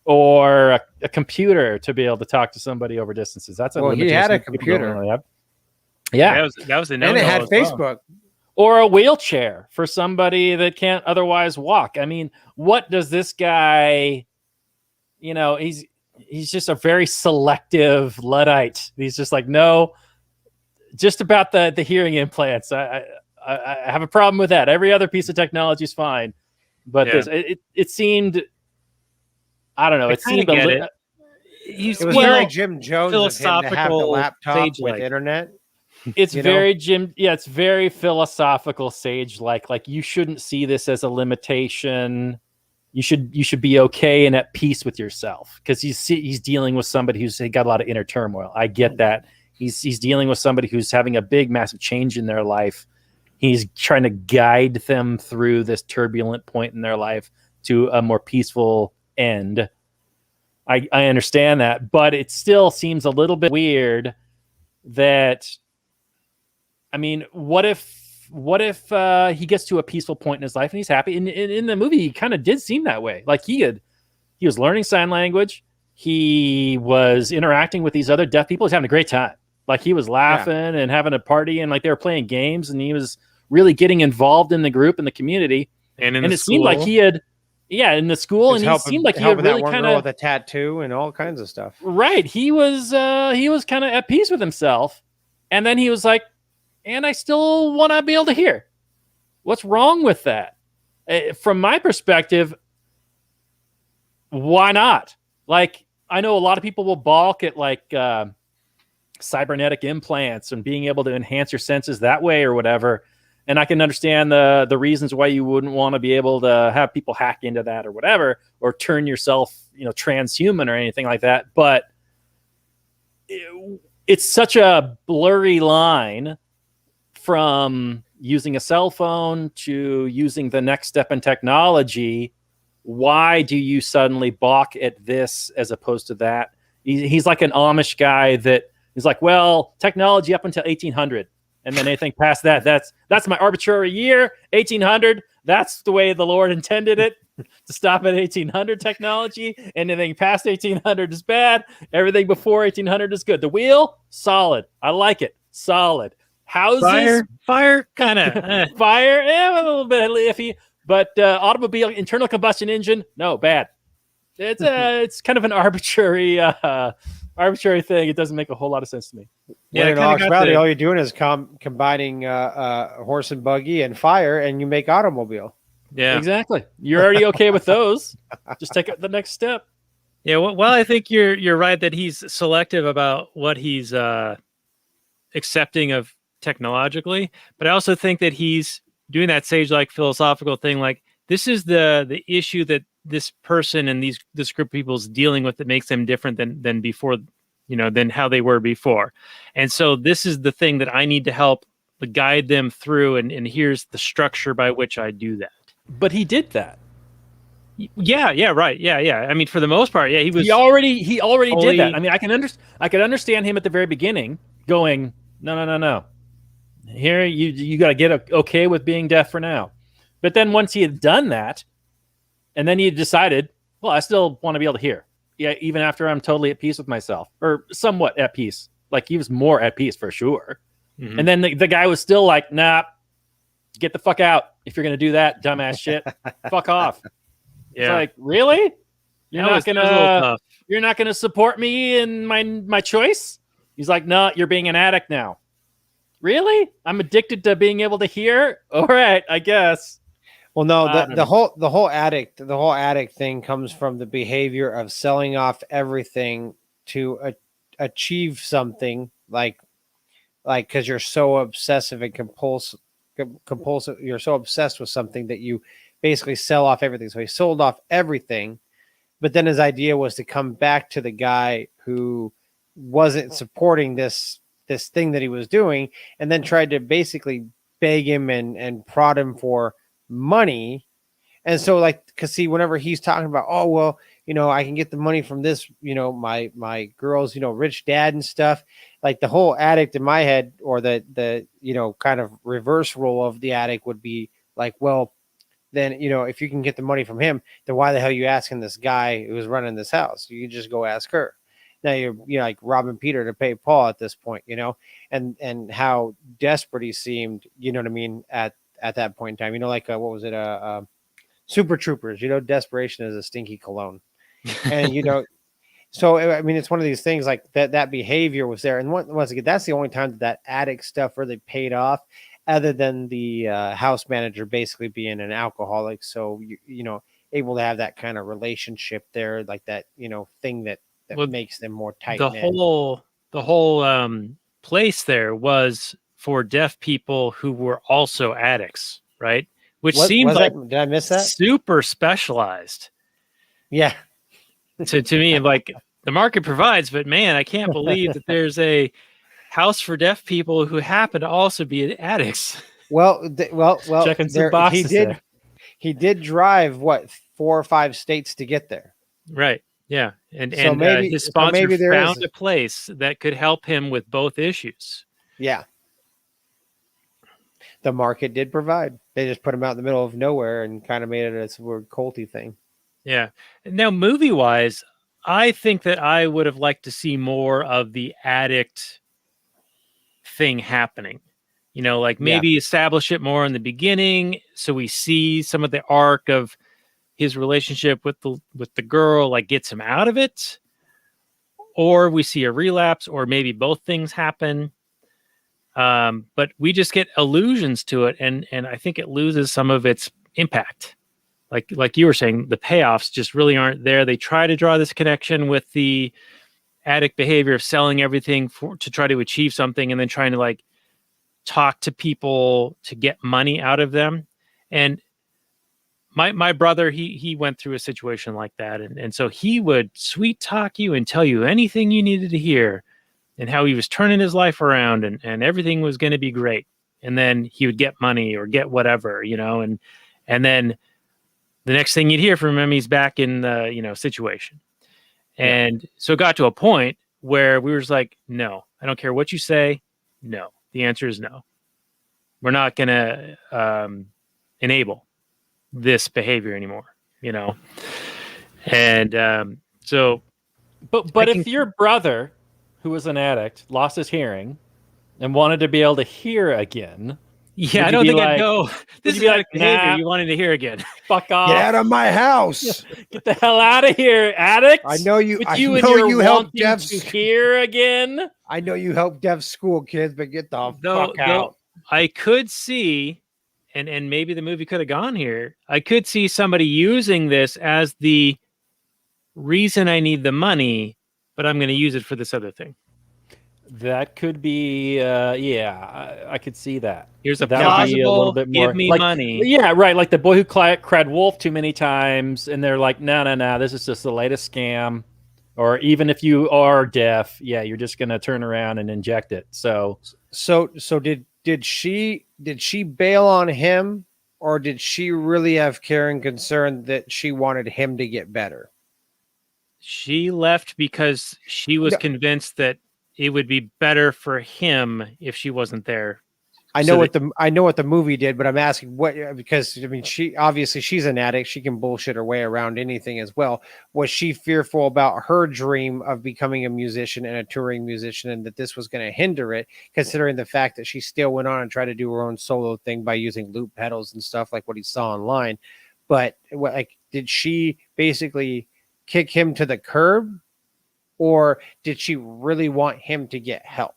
Or a computer to be able to talk to somebody over distances. That's a limitation. He had a computer. Really have. Yeah. That was a no-no. And it had as Facebook. Well. Or a wheelchair for somebody that can't otherwise walk. I mean, what does this guy, he's just a very selective Luddite. He's just like, no, just about the hearing implants. I have a problem with that. Every other piece of technology is fine. But it seemed, I don't know. It seemed it was very Jim Jones philosophical of him to have the laptop with sage-like. Internet. It's very it's very philosophical sage-like. Like, you shouldn't see this as a limitation. You should be okay and at peace with yourself, because he's dealing with somebody who's got a lot of inner turmoil. I get that. He's dealing with somebody who's having a big, massive change in their life. He's trying to guide them through this turbulent point in their life to a more peaceful end. I understand that, but it still seems a little bit weird that, I mean, what if he gets to a peaceful point in his life and he's happy? In the movie, he kind of did seem that way. Like, he was learning sign language. He was interacting with these other deaf people. He was having a great time. Like, he was laughing and having a party, and like they were playing games, and he was really getting involved in the group and the community. And it seemed like he had, in the school, and he seemed like he had really kind of with a tattoo and all kinds of stuff. Right. He was kind of at peace with himself, and then he was like, and I still want to be able to hear. What's wrong with that? From my perspective, why not? Like, I know a lot of people will balk at like cybernetic implants and being able to enhance your senses that way or whatever. And I can understand the reasons why you wouldn't want to be able to have people hack into that or whatever, or turn yourself, transhuman or anything like that. But it's such a blurry line from using a cell phone to using the next step in technology. Why do you suddenly balk at this as opposed to that? He's like an Amish guy that is like, well, technology up until 1800. And then anything past that, that's my arbitrary year, 1800. That's the way the Lord intended it, to stop at 1800 technology. Anything past 1800 is bad. Everything before 1800 is good. The wheel, solid. I like it. Solid. Houses, fire, kind of fire, a little bit iffy. But automobile, internal combustion engine, no, bad. It's kind of an arbitrary thing. It doesn't make a whole lot of sense to me. Yeah, in actuality, all you're doing is combining horse and buggy and fire, and you make automobile. Yeah, exactly. You're already okay with those. Just take the next step. Yeah, well, I think you're right that he's selective about what he's accepting of technologically, but I also think that he's doing that sage-like philosophical thing. Like, this is the issue that this person and this group of people is dealing with that makes them different than before, than how they were before. And so this is the thing that I need to help guide them through. And here's the structure by which I do that. But he did that. Yeah, right. Yeah. I mean, for the most part, yeah, he already did that. I mean, I can understand him at the very beginning going, no. Here, you got to get okay with being deaf for now. But then once he had done that, and then he decided, well, I still want to be able to hear. Yeah, even after I'm totally at peace with myself, or somewhat at peace. Like, he was more at peace for sure. Mm-hmm. And then the guy was still like, nah, get the fuck out. If you're going to do that dumbass shit, fuck off. Yeah. It's like, really? You're not going to support me in my choice? He's like, no, you're being an addict now. Really? I'm addicted to being able to hear? All right, I guess. Well, no, I don't know. the whole addict thing comes from the behavior of selling off everything to achieve something, like because you're so obsessive and compulsive, you're so obsessed with something that you basically sell off everything. So he sold off everything, but then his idea was to come back to the guy who wasn't supporting this thing that he was doing, and then tried to basically beg him and prod him for money. And so, like, because see, whenever he's talking about, oh well, I can get the money from this, my girl's, rich dad and stuff, like the whole addict in my head, or the kind of reverse role of the addict would be like, well, then if you can get the money from him, then why the hell are you asking this guy who's running this house? You can just go ask her. Now you're like robbing Peter to pay Paul at this point, and how desperate he seemed, you know what I mean, at that point in time, like what was it, Super Troopers, desperation is a stinky cologne. And so I mean, it's one of these things like that behavior was there, and once again, that's the only time that addict stuff really paid off, other than the house manager basically being an alcoholic, so able to have that kind of relationship there, like that thing that makes them more tight. The whole place there was for deaf people who were also addicts, right? Which seemed like, did I miss that? Super specialized. Yeah. To me, like, the market provides, but man, I can't believe that there's a house for deaf people who happen to also be addicts. Well, checking some boxes he did drive 4 or 5 states to get there. Right. Yeah. And so maybe his sponsor maybe found a place that could help him with both issues. Yeah. The market did provide. They just put him out in the middle of nowhere and kind of made it a weird culty thing. Yeah. Now, movie-wise, I think that I would have liked to see more of the addict thing happening. Like maybe establish it more in the beginning, so we see some of the arc of his relationship with the girl, like gets him out of it, or we see a relapse, or maybe both things happen. But we just get allusions to it, and I think it loses some of its impact. Like you were saying, the payoffs just really aren't there. They try to draw this connection with the addict behavior of selling everything to try to achieve something, and then trying to like talk to people to get money out of them. And my brother, he went through a situation like that, and so he would sweet talk you and tell you anything you needed to hear, and how he was turning his life around, and everything was going to be great. And then he would get money or get whatever, and then the next thing you'd hear from him, he's back in the situation. And so it got to a point where we were just like, no, I don't care what you say. No, the answer is no. We're not going to enable this behavior anymore, And so, but if your brother, who was an addict, lost his hearing and wanted to be able to hear again, I don't think I'd go, this is like behavior nah, you wanted to hear again. Fuck off. Get out of my house. Get the hell out of here, addict. I know you. With I you know and you your help wanting deaf to hear again. I know you help deaf school kids, but get the fuck out. I could see, and maybe the movie could have gone here. I could see somebody using this as the reason I need the money, but I'm going to use it for this other thing. That could be, I could see that. Here's a that plausible, a little bit more, give me like, money. Yeah, right. Like the boy who cried wolf too many times, and they're like, no, this is just the latest scam. Or even if you are deaf, you're just going to turn around and inject it. So did she bail on him, or did she really have care and concern that she wanted him to get better? She left because she was convinced that it would be better for him if she wasn't there. I know what the movie did, but I'm asking because I mean, she's an addict. She can bullshit her way around anything as well. Was she fearful about her dream of becoming a musician and a touring musician, and that this was going to hinder it, considering the fact that she still went on and tried to do her own solo thing by using loop pedals and stuff like what he saw online? But did she basically kick him to the curb or did she really want him to get help?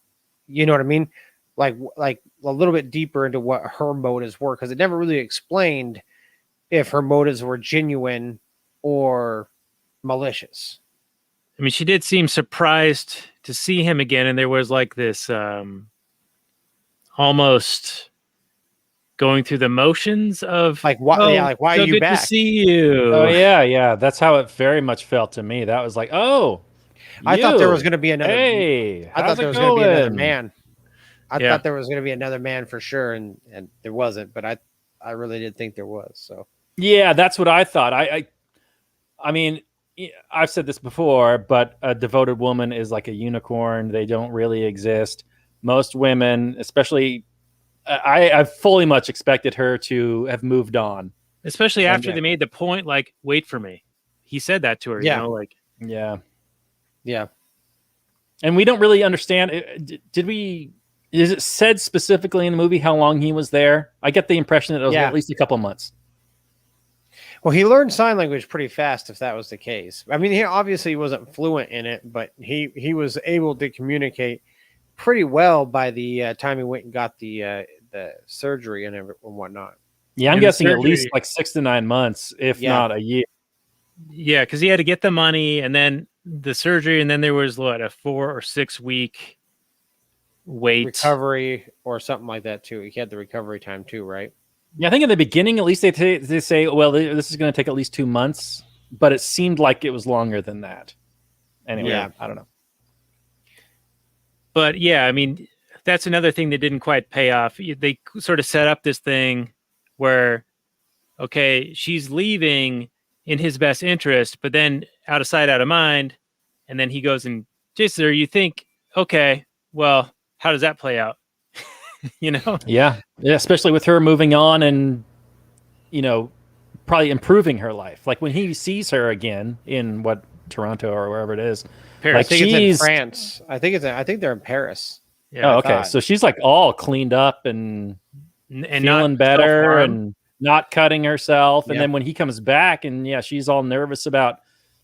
You know what I mean? Like a little bit deeper into what her motives were, because it never really explained if her motives were genuine or malicious. I mean, she did seem surprised to see him again, and there was like this almost going through the motions of Like, why? Yeah, like, why so are you good back? to see you. Oh yeah. That's how it very much felt to me. That was like, oh, I thought there you. was going to be another. Hey, I thought how's there it was going to be another going? man. I Yeah. thought there was going to be another man for sure, and there wasn't. But I really did think there was. So Yeah, that's what I thought. I mean, I've said this before, but a devoted woman is like a unicorn. They don't really exist. Most women, especially, I fully much expected her to have moved on. Especially And, after they made the point, like, wait for me. He said that to her, Yeah. you know, like, yeah. yeah. And we don't really understand. Did we? Is it said specifically in the movie how long he was there? I get the impression that it was Yeah. at least a couple months. Well, he learned sign language pretty fast, if that was the case. I mean, he obviously wasn't fluent in it, but he was able to communicate pretty well by the time he went and got the surgery and whatnot. Yeah, I'm And the guessing at least surgery- like 6 to 9 months, if Yeah. not a year. yeah, because he had to get the money and then the surgery, and then there was what, a 4 or 6 week wait. Recovery or something like that too. He had the recovery time too, right? Yeah, I think in the beginning, at least they say, well, this is going to take at least 2 months, but it seemed like it was longer than that. Anyway, Yeah. I don't know. But yeah, I mean, that's another thing that didn't quite pay off. They sort of set up this thing where, okay, she's leaving in his best interest, but then out of sight, out of mind. And then he goes and chases her. You think, okay, well, how does that play out? You know? Yeah, especially with her moving on and, probably improving her life. Like when he sees her again in Toronto or wherever it is. Paris. I think it's in France. I think they're in Paris. Yeah, Oh, okay. So she's like all cleaned up and and feeling not better self-harm. and not cutting herself. And Yeah. then when he comes back and she's all nervous about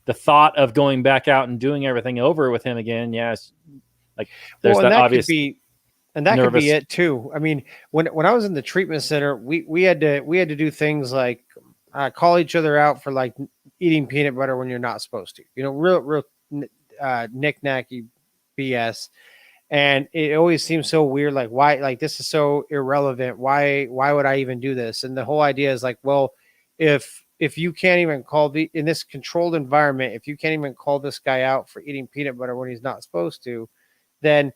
the thought of going back out and doing everything over with him again. Yeah. Like there's that obvious. Could be, and that could be it too. I mean, when I was in the treatment center, we had to do things like call each other out for like eating peanut butter when you're not supposed to, real knick-knacky BS. And it always seems so weird. Like, why, like, this is so irrelevant. Why would I even do this? And the whole idea is like, well, if you can't even in this controlled environment, if you can't even call this guy out for eating peanut butter when he's not supposed to, then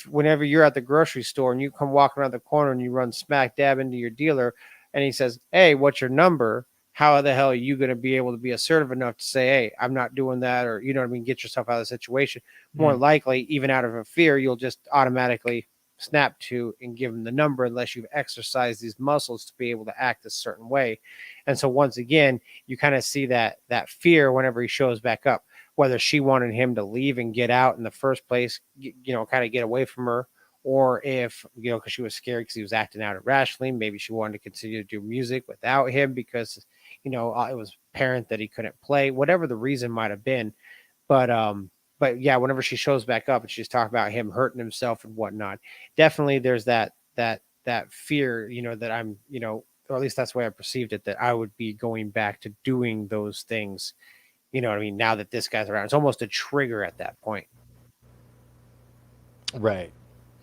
whenever you're at the grocery store and you come walking around the corner and you run smack dab into your dealer and he says, hey, what's your number? How the hell are you going to be able to be assertive enough to say, hey, I'm not doing that? Or, you know what I mean? Get yourself out of the situation. More likely, even out of a fear, you'll just automatically snap to and give him the number unless you've exercised these muscles to be able to act a certain way. And so once again, you kind of see that fear whenever he shows back up, whether she wanted him to leave and get out in the first place, kind of get away from her, or if, because she was scared because he was acting out irrationally. Maybe she wanted to continue to do music without him because, it was apparent that he couldn't play, whatever the reason might have been. But yeah, whenever she shows back up and she's talking about him hurting himself and whatnot, definitely there's that fear, that I'm, or at least that's the way I perceived it, that I would be going back to doing those things. You know what I mean? Now that this guy's around, it's almost a trigger at that point. Right.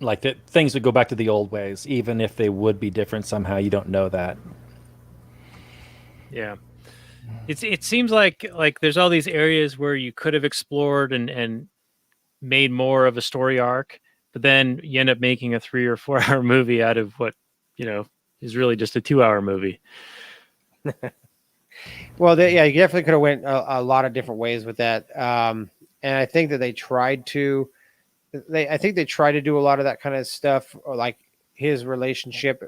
Like that things would go back to the old ways, even if they would be different somehow. You don't know that. Yeah. It seems like there's all these areas where you could have explored and made more of a story arc, but then you end up making a 3 or 4 hour movie out of what, is really just a 2-hour movie. Well, you definitely could have went a lot of different ways with that. And I think that they tried to do a lot of that kind of stuff, or like his relationship.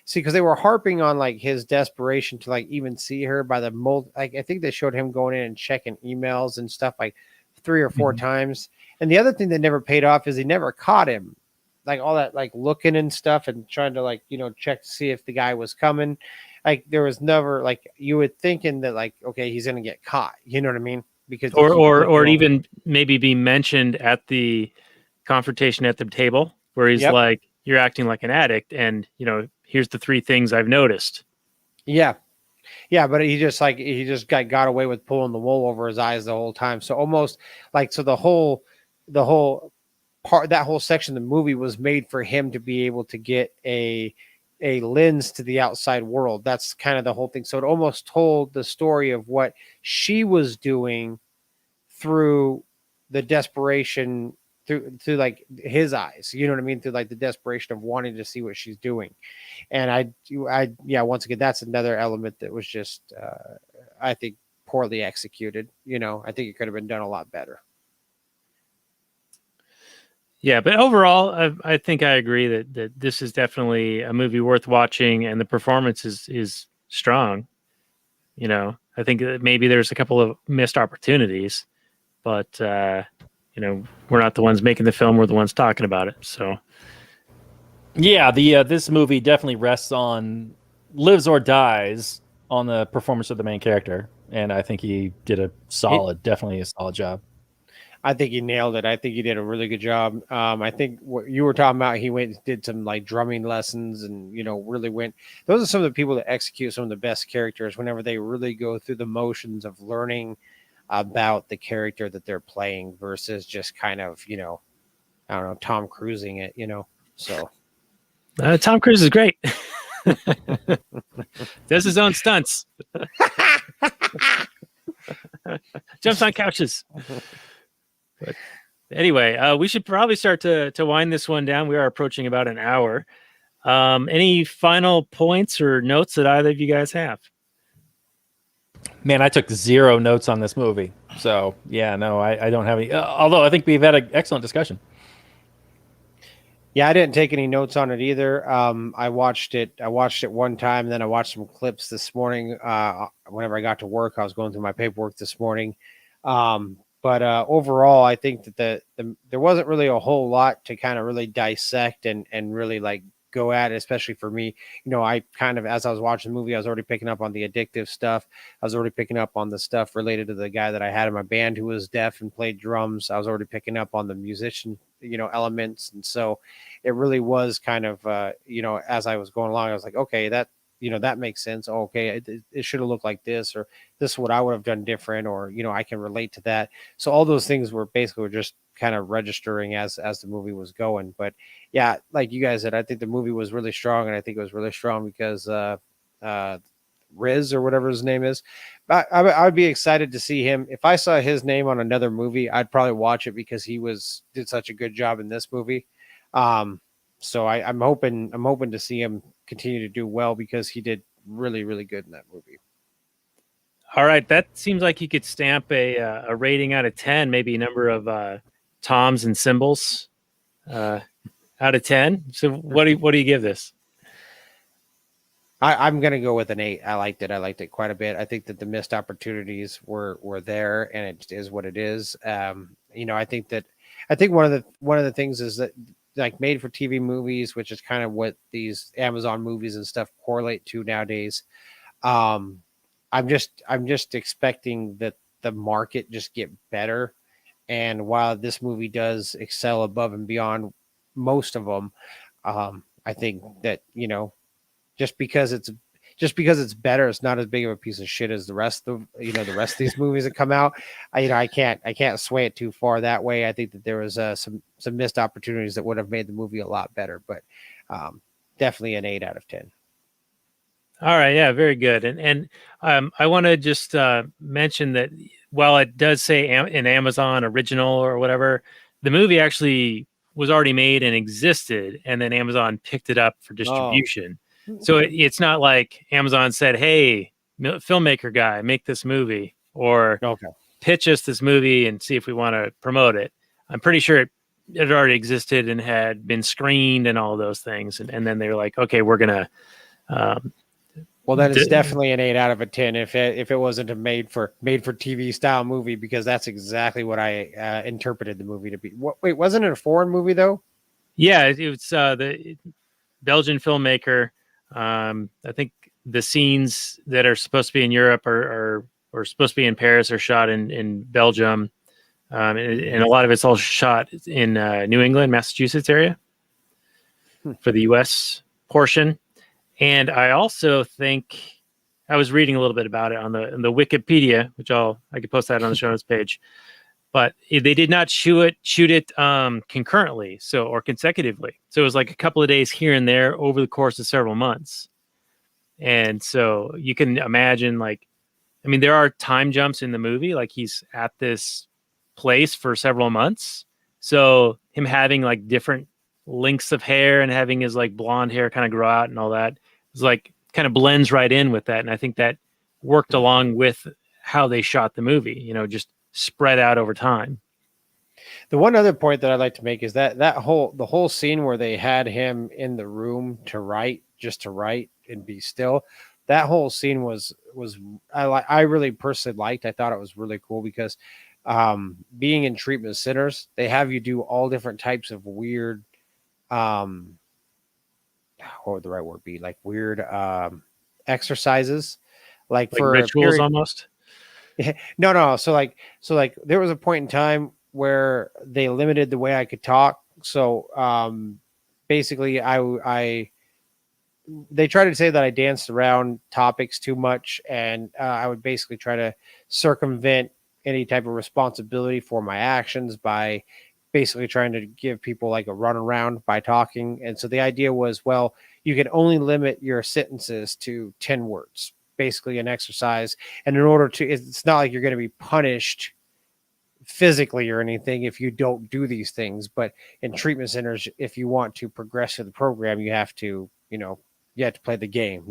See, because they were harping on like his desperation to like even see her by the like I think they showed him going in and checking emails and stuff like 3 or 4 times. And the other thing that never paid off is he never caught him, like all that like looking and stuff and trying to like check to see if the guy was coming. Like there was never, like, you would thinking that like, okay, he's gonna get caught. You know what I mean? because or even maybe be mentioned at the confrontation at the table where he's like, you're acting like an addict, and here's the 3 things I've noticed. Yeah, but he just got away with pulling the wool over his eyes the whole time. So almost like, so the whole part, that whole section of the movie was made for him to be able to get a lens to the outside world. That's kind of the whole thing. So it almost told the story of what she was doing through the desperation, through like his eyes, you know what I mean? Through like the desperation of wanting to see what she's doing. And once again, that's another element that was just, I think, poorly executed. I think it could have been done a lot better. Yeah, but overall, I think I agree that this is definitely a movie worth watching, and the performance is strong. I think that maybe there's a couple of missed opportunities, but we're not the ones making the film; we're the ones talking about it. So, yeah, this movie definitely lives or dies on the performance of the main character, and I think he did definitely a solid job. I think he nailed it. I think he did a really good job. I think what you were talking about, he went and did some like drumming lessons, and really went. Those are some of the people that execute some of the best characters whenever they really go through the motions of learning about the character that they're playing versus just kind of I don't know, Tom Cruising it. So Tom Cruise is great. Does his own stunts. Jumps on couches. But anyway, we should probably start to wind this one down. We are approaching about an hour. Any final points or notes that either of you guys have? Man, I took 0 notes on this movie. So, yeah, no, I don't have any. Although I think we've had an excellent discussion. Yeah, I didn't take any notes on it either. I watched it one time, and then I watched some clips this morning. Whenever I got to work, I was going through my paperwork this morning. But overall, I think that there wasn't really a whole lot to kind of really dissect and really like go at it, especially for me. I kind of, as I was watching the movie, I was already picking up on the addictive stuff. I was already picking up on the stuff related to the guy that I had in my band who was deaf and played drums. I was already picking up on the musician, elements. And so it really was kind of, as I was going along, I was like, okay, that makes sense. Oh, okay, it should have looked like this, or this is what I would have done different, or I can relate to that. So all those things were just kind of registering as the movie was going. But yeah, like you guys said, I think the movie was really strong, and I think it was really strong because Riz, or whatever his name is, I would be excited to see him. If I saw his name on another movie, I'd probably watch it because he did such a good job in this movie. So I'm hoping to see him continue to do well because he did really, really good in that movie. All right, that seems like he could stamp a rating out of 10, maybe a number of toms and cymbals out of 10. So what do you give this? I'm gonna go with an 8. I liked it quite a bit. I think that the missed opportunities were there, and it is what it is. I think one of the things is that, like, made for TV movies, which is kind of what these Amazon movies and stuff correlate to nowadays. I'm just expecting that the market just get better. And while this movie does excel above and beyond most of them, I think that, just because it's better, it's not as big of a piece of shit as the rest of these movies that come out. I can't sway it too far that way. I think that there was some missed opportunities that would have made the movie a lot better, but definitely an 8 out of 10. All right, yeah, very good. And I want to just mention that while it does say an Amazon original or whatever, the movie actually was already made and existed, and then Amazon picked it up for distribution. So it's not like Amazon said, "Hey, filmmaker guy, make this movie," or pitch us this movie and see if we want to promote it. I'm pretty sure it already existed and had been screened and all those things. And then they were like, "Okay, we're gonna." Well, that is definitely an 8 out of a 10 if it wasn't a made for TV style movie, because that's exactly what I interpreted the movie to be. Wait, wasn't it a foreign movie though? Yeah, it was the Belgian filmmaker. I think the scenes that are supposed to be in Europe are or supposed to be in Paris, or shot in Belgium. And a lot of it's all shot in New England, Massachusetts area for the U.S. portion. And I also think I was reading a little bit about it on the Wikipedia, which I could post that on the show notes page. But they did not shoot it concurrently, or consecutively. So it was like a couple of days here and there over the course of several months. And so you can imagine, there are time jumps in the movie. Like, he's at this place for several months. So him having like different lengths of hair and having his like blonde hair kind of grow out and all that is like kind of blends right in with that. And I think that worked along with how they shot the movie, just spread out over time. The one other point that I'd like to make is that the whole scene where they had him in the room just to write and be still. That whole scene was I really personally liked. I thought it was really cool because being in treatment centers, they have you do all different types of weird, what would the right word be? Like weird exercises, like for rituals almost. No. So there was a point in time where they limited the way I could talk. So basically, they tried to say that I danced around topics too much, and I would basically try to circumvent any type of responsibility for my actions by basically trying to give people like a runaround by talking. And so the idea was, well, you can only limit your sentences to 10 words, basically an exercise. And in order to, it's not like you're going to be punished physically or anything if you don't do these things. But in treatment centers, if you want to progress through the program, you have to, you have to play the game,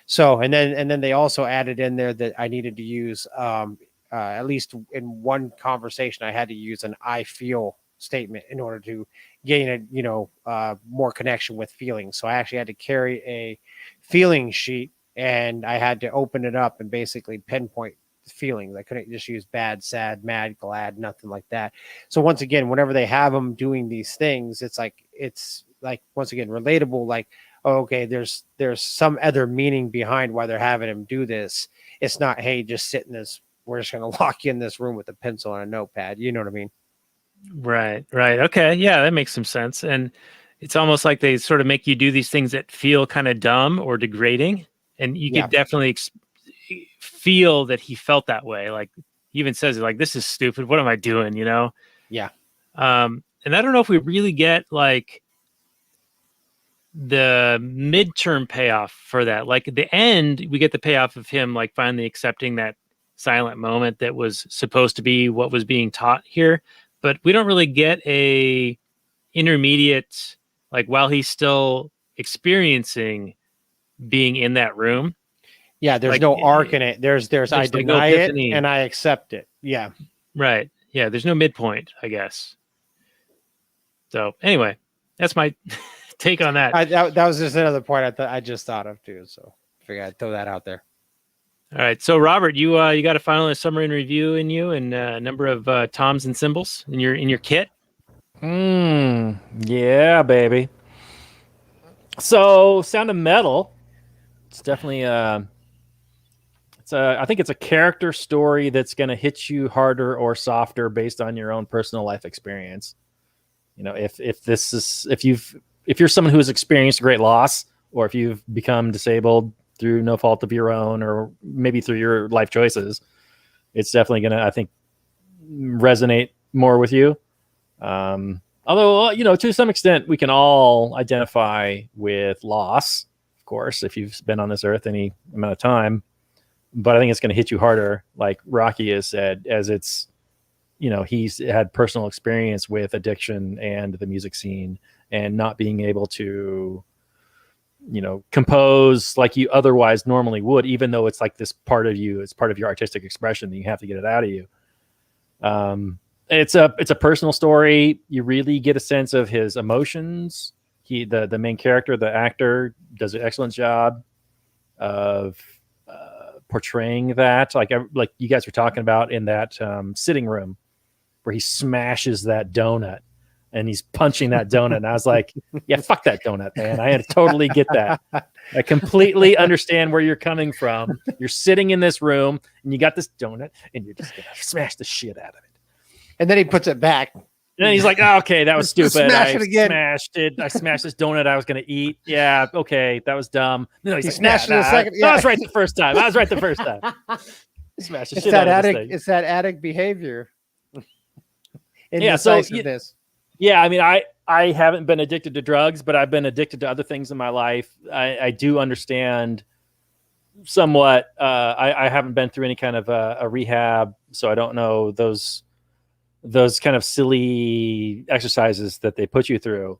So, and then they also added in there that I needed to use, at least in one conversation, I had to use an I feel statement in order to gain more connection with feelings. So I actually had to carry a feeling sheet, and I had to open it up and basically pinpoint feelings. I couldn't just use bad, sad, mad, glad, nothing like that. So once again, whenever they have them doing these things, it's like once again relatable. Like, oh, okay, there's some other meaning behind why they're having him do this. It's not, hey, just sit in this. We're just going to lock you in this room with a pencil and a notepad. You know what I mean? Right. Okay. Yeah, that makes some sense. And it's almost like they sort of make you do these things that feel kind of dumb or degrading. And you could definitely feel that he felt that way. Like, he even says, like, this is stupid. What am I doing? Yeah. And I don't know if we really get like the midterm payoff for that. Like, at the end, we get the payoff of him like finally accepting that silent moment that was supposed to be what was being taught here, but we don't really get a intermediate, like, while he's still experiencing being in that room. Yeah, there's no arc in it. There's I deny it and I accept it. Yeah. Right. Yeah, there's no midpoint, I guess. So anyway, that's my take on that. That was just another point I just thought of too. So I figured I'd throw that out there. All right. So Robert, you got a final summary and review in you, and a number of toms and cymbals in your kit. Yeah, baby. So, Sound of Metal. It's definitely I think it's a character story that's going to hit you harder or softer based on your own personal life experience. If you're someone who has experienced great loss, or if you've become disabled through no fault of your own, or maybe through your life choices, it's definitely going to, I think, resonate more with you. Although, to some extent, we can all identify with loss, of course, if you've been on this earth any amount of time. But I think it's going to hit you harder, like Rocky has said, as it's, he's had personal experience with addiction and the music scene, and not being able to, compose like you otherwise normally would, even though it's like this part of you, it's part of your artistic expression that you have to get it out of you. It's a personal story. You really get a sense of his emotions. The main character, the actor, does an excellent job of portraying that. Like you guys were talking about in that sitting room where he smashes that donut. and he's punching that donut. And I was like, yeah, fuck that donut, man. I totally get that. I completely understand where you're coming from. You're sitting in this room and you got this donut and you're just going to smash the shit out of it. And then he puts it back. And then he's like, oh, okay, that was stupid. Smash it again. Smashed it. I smashed this donut I was going to eat. Yeah, okay, that was dumb. No, he's like, smashed it a second. I was right the first time. Smash the shit out of this thing. It's that addict behavior. Yeah, so yeah, I mean, I haven't been addicted to drugs, but I've been addicted to other things in my life. I do understand somewhat. I haven't been through any kind of a rehab, so I don't know those kind of silly exercises that they put you through.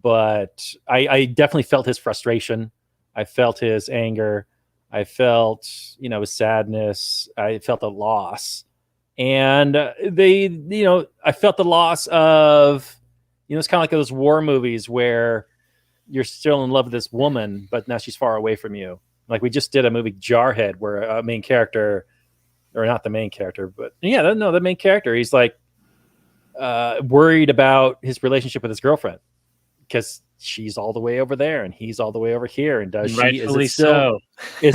But I definitely felt his frustration. I felt his anger. I felt, his sadness. I felt a loss. And I felt the loss of, it's kind of like those war movies where you're still in love with this woman, but now she's far away from you. Like we just did a movie Jarhead where a main character, or not the main character, but the main character, he's like worried about his relationship with his girlfriend because she's all the way over there and he's all the way over here. And is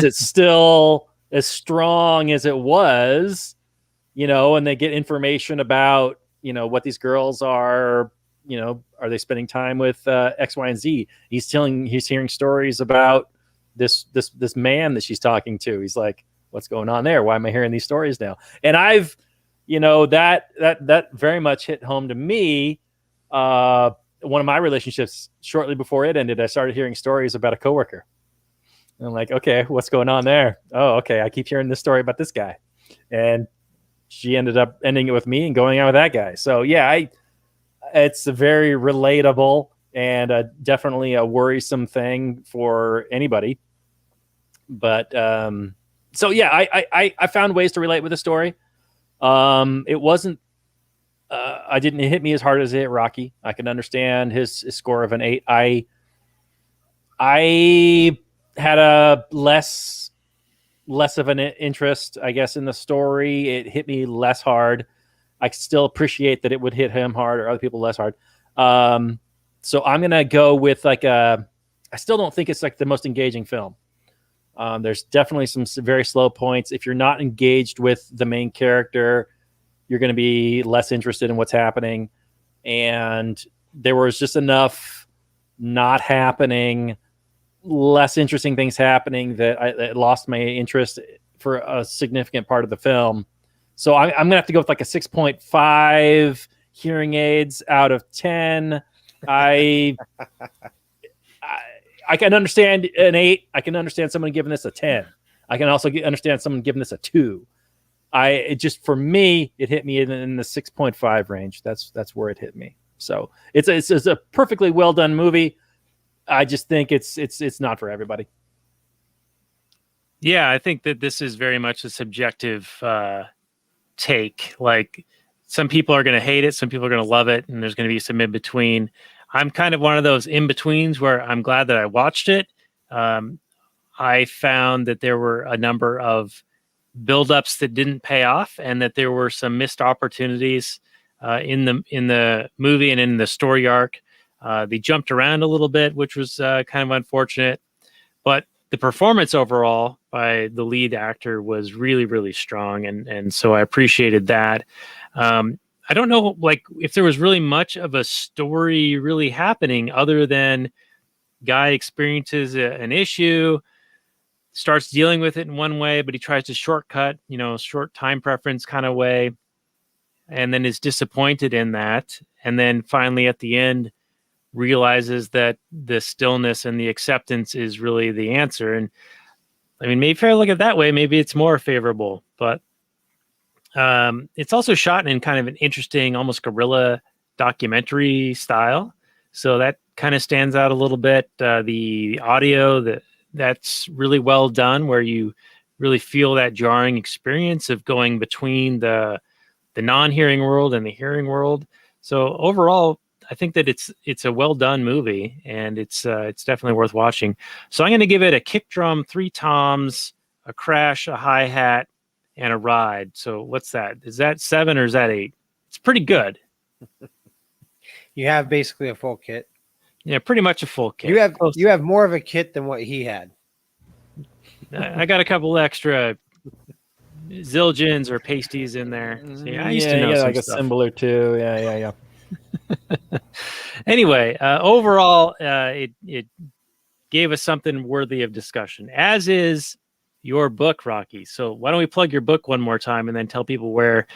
it still as strong as it was? And they get information about, what these girls are, are they spending time with X, Y, and Z? He's hearing stories about this man that she's talking to. He's like, what's going on there? Why am I hearing these stories now? And I've, that very much hit home to me. One of my relationships shortly before it ended, I started hearing stories about a coworker. And I'm like, okay, what's going on there? Oh, okay. I keep hearing this story about this guy. And she ended up ending it with me and going out with that guy. So yeah, it's very relatable and definitely a worrisome thing for anybody. But so yeah, I found ways to relate with the story. It wasn't. I didn't hit me as hard as it hit Rocky. I can understand his score of an 8. I had a less of an interest, I guess, in the story. It hit me less hard. I still appreciate that it would hit him hard or other people less hard. So I'm going to go with I still don't think it's like the most engaging film. There's definitely some very slow points. If you're not engaged with the main character, you're going to be less interested in what's happening. And there was just enough not happening, less interesting things happening that I lost my interest for a significant part of the film. So I'm going to have to go with like a 6.5 hearing aids out of 10. I can understand an 8. I can understand someone giving this a 10. I can also understand someone giving this a 2. For me, it hit me in the 6.5 range. That's where it hit me. So it's a perfectly well done movie. I just think it's not for everybody. Yeah, I think that this is very much a subjective take. Like some people are going to hate it, some people are going to love it, and there's going to be some in between. I'm kind of one of those in betweens where I'm glad that I watched it. I found that there were a number of buildups that didn't pay off, and that there were some missed opportunities in the movie and in the story arc. They jumped around a little bit, which was kind of unfortunate, but the performance overall by the lead actor was really, really strong. And so I appreciated that. I don't know, like if there was really much of a story really happening other than guy experiences an issue, starts dealing with it in one way, but he tries to shortcut, short time preference kind of way, and then is disappointed in that. And then finally at the end, realizes that the stillness and the acceptance is really the answer. And I mean, maybe if I look at it that way, maybe it's more favorable, but it's also shot in kind of an interesting, almost guerrilla documentary style. So that kind of stands out a little bit. The audio that's really well done, where you really feel that jarring experience of going between the non-hearing world and the hearing world. So overall, I think that it's a well done movie, and it's definitely worth watching. So I'm going to give it a kick drum, 3 toms, a crash, a hi-hat, and a ride. So what's that? Is that 7 or is that 8? It's pretty good. You have basically a full kit. Yeah, pretty much a full kit. You have more of a kit than what he had. I got a couple extra Zildjians or pasties in there. So, yeah, I used to know some like stuff. a symbol or two. Yeah. Anyway, overall, it gave us something worthy of discussion, as is your book, Rocky. So why don't we plug your book one more time and then tell people where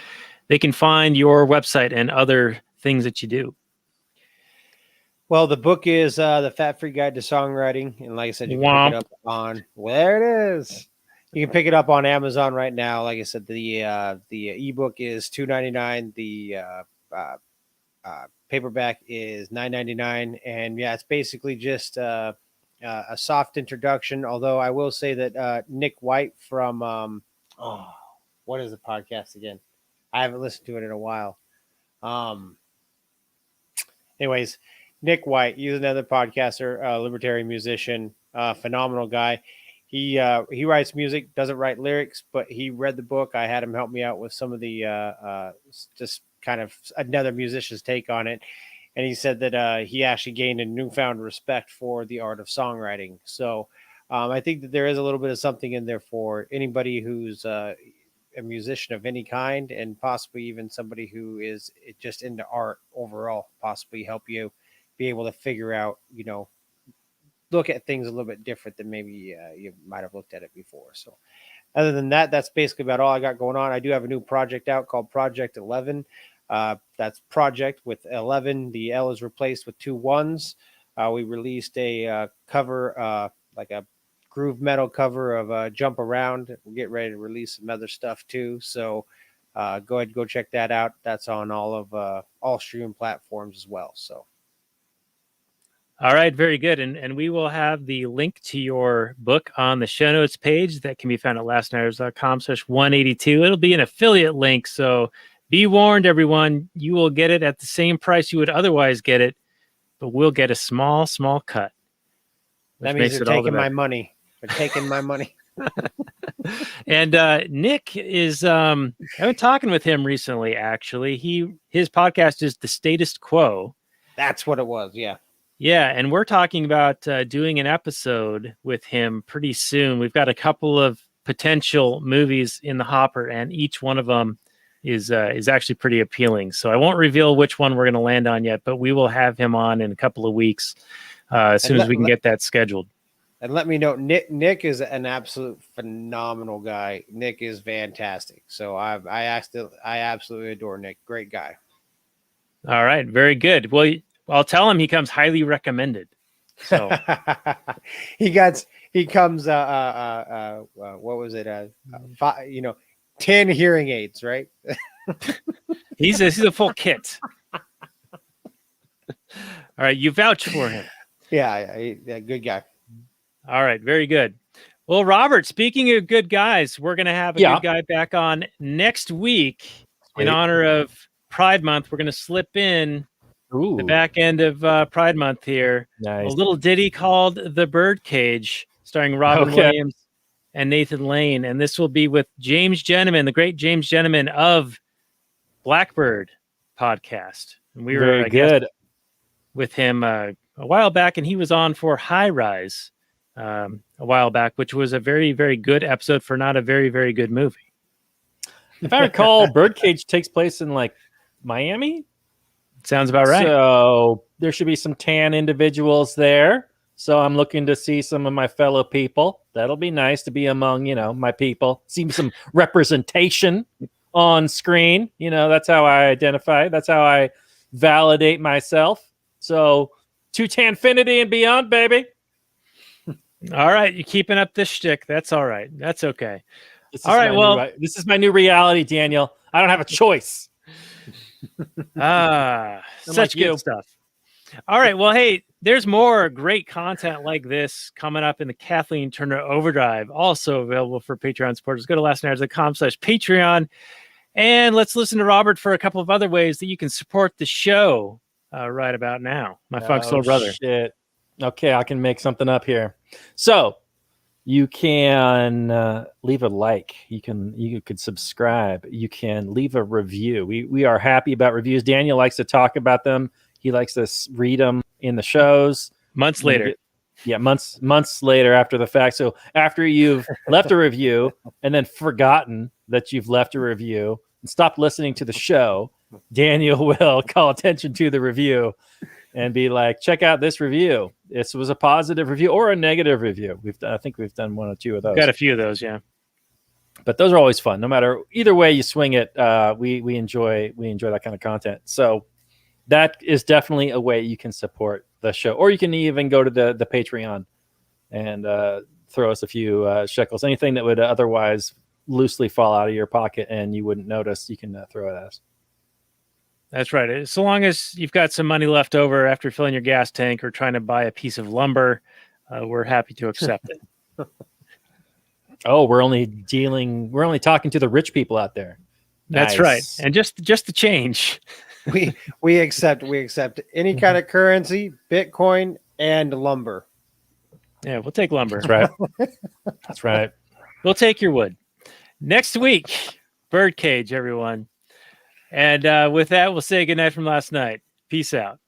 they can find your website and other things that you do. Well, the book is The Fat Free Guide to Songwriting. And like I said, you can pick it up on, there it is. You can pick it up on Amazon right now. Like I said, the ebook is $2.99. The paperback is $9.99. And yeah, it's basically just a soft introduction. Although I will say that Nick White from, what is the podcast again? I haven't listened to it in a while. Anyways, Nick White, he's another podcaster, libertarian musician, phenomenal guy. He writes music, doesn't write lyrics, but he read the book. I had him help me out with some of the just kind of another musician's take on it. And he said that he actually gained a newfound respect for the art of songwriting. So I think that there is a little bit of something in there for anybody who's a musician of any kind, and possibly even somebody who is just into art overall, possibly help you be able to figure out, look at things a little bit different than maybe you might have looked at it before. So other than that, that's basically about all I got going on. I do have a new project out called Project 11. That's project with 11. The L is replaced with 2 1s. We released a cover, like a groove metal cover of Jump Around. We'll get ready to release some other stuff too. So go ahead and go check that out. That's on all streaming platforms as well. So. All right, very good. And we will have the link to your book on the show notes page that can be found at lastnighters.com/182. It'll be an affiliate link. So be warned, everyone, you will get it at the same price you would otherwise get it, but we'll get a small cut. That means they're taking my money. They're taking my money. And Nick is, I've been talking with him recently, actually. His podcast is The Status Quo. That's what it was, yeah. Yeah, and we're talking about doing an episode with him pretty soon. We've got a couple of potential movies in the hopper, and each one of them is actually pretty appealing. So I won't reveal which one we're going to land on yet, but we will have him on in a couple of weeks as soon as we can get that scheduled. And let me know, Nick is an absolute phenomenal guy. Nick is fantastic. So I absolutely adore Nick. Great guy. All right, very good. Well, I'll tell him he comes highly recommended. So he comes what was it? 10 hearing aids, right? he's a full kit. All right, you vouch for him. Yeah, good guy. All right, very good. Well, Robert, speaking of good guys, we're going to have a good guy back on next week. Sweet. In honor of Pride Month. We're going to slip in the back end of Pride Month here. Nice. A little ditty called The Birdcage, starring Robin Williams and Nathan Lane. And this will be with James Gentleman, the great James Gentleman of Blackbird podcast. And we were very good with him a while back, and he was on for High Rise a while back, which was a very, very good episode for not a very, very good movie. If I recall, Birdcage takes place in like Miami. Sounds about right. So there should be some tan individuals there. So I'm looking to see some of my fellow people. That'll be nice to be among, my people. See some representation on screen. That's how I identify. That's how I validate myself. So to Tanfinity and beyond, baby. All right. You're keeping up this shtick. That's all right. That's okay. This is my new reality, Daniel. I don't have a choice. Such good stuff. All right. Well, hey, there's more great content like this coming up in the Kathleen Turner Overdrive, also available for Patreon supporters. Go to lastnighters.com/Patreon. And let's listen to Robert for a couple of other ways that you can support the show right about now. My funk soul brother. Shit. Okay, I can make something up here. So you can leave a like. You could subscribe. You can leave a review. We are happy about reviews. Daniel likes to talk about them. He likes to read them in the shows. Months later. Months later after the fact. So after you've left a review and then forgotten that you've left a review and stopped listening to the show, Daniel will call attention to the review and be like, check out this review. This was a positive review or a negative review. I think we've done one or two of those. Got a few of those, yeah. But those are always fun. No matter either way you swing it, we enjoy that kind of content. So that is definitely a way you can support the show, or you can even go to the Patreon and throw us a few shekels. Anything that would otherwise loosely fall out of your pocket and you wouldn't notice, you can throw it at us. That's right. So long as you've got some money left over after filling your gas tank or trying to buy a piece of lumber, we're happy to accept it. Oh, we're only talking to the rich people out there. That's Nice. right. And just the change. We accept any kind of currency, Bitcoin and lumber. Yeah, we'll take lumber. That's right. That's right. We'll take your wood. Next week, Birdcage, everyone. And with that, we'll say goodnight from last night. Peace out.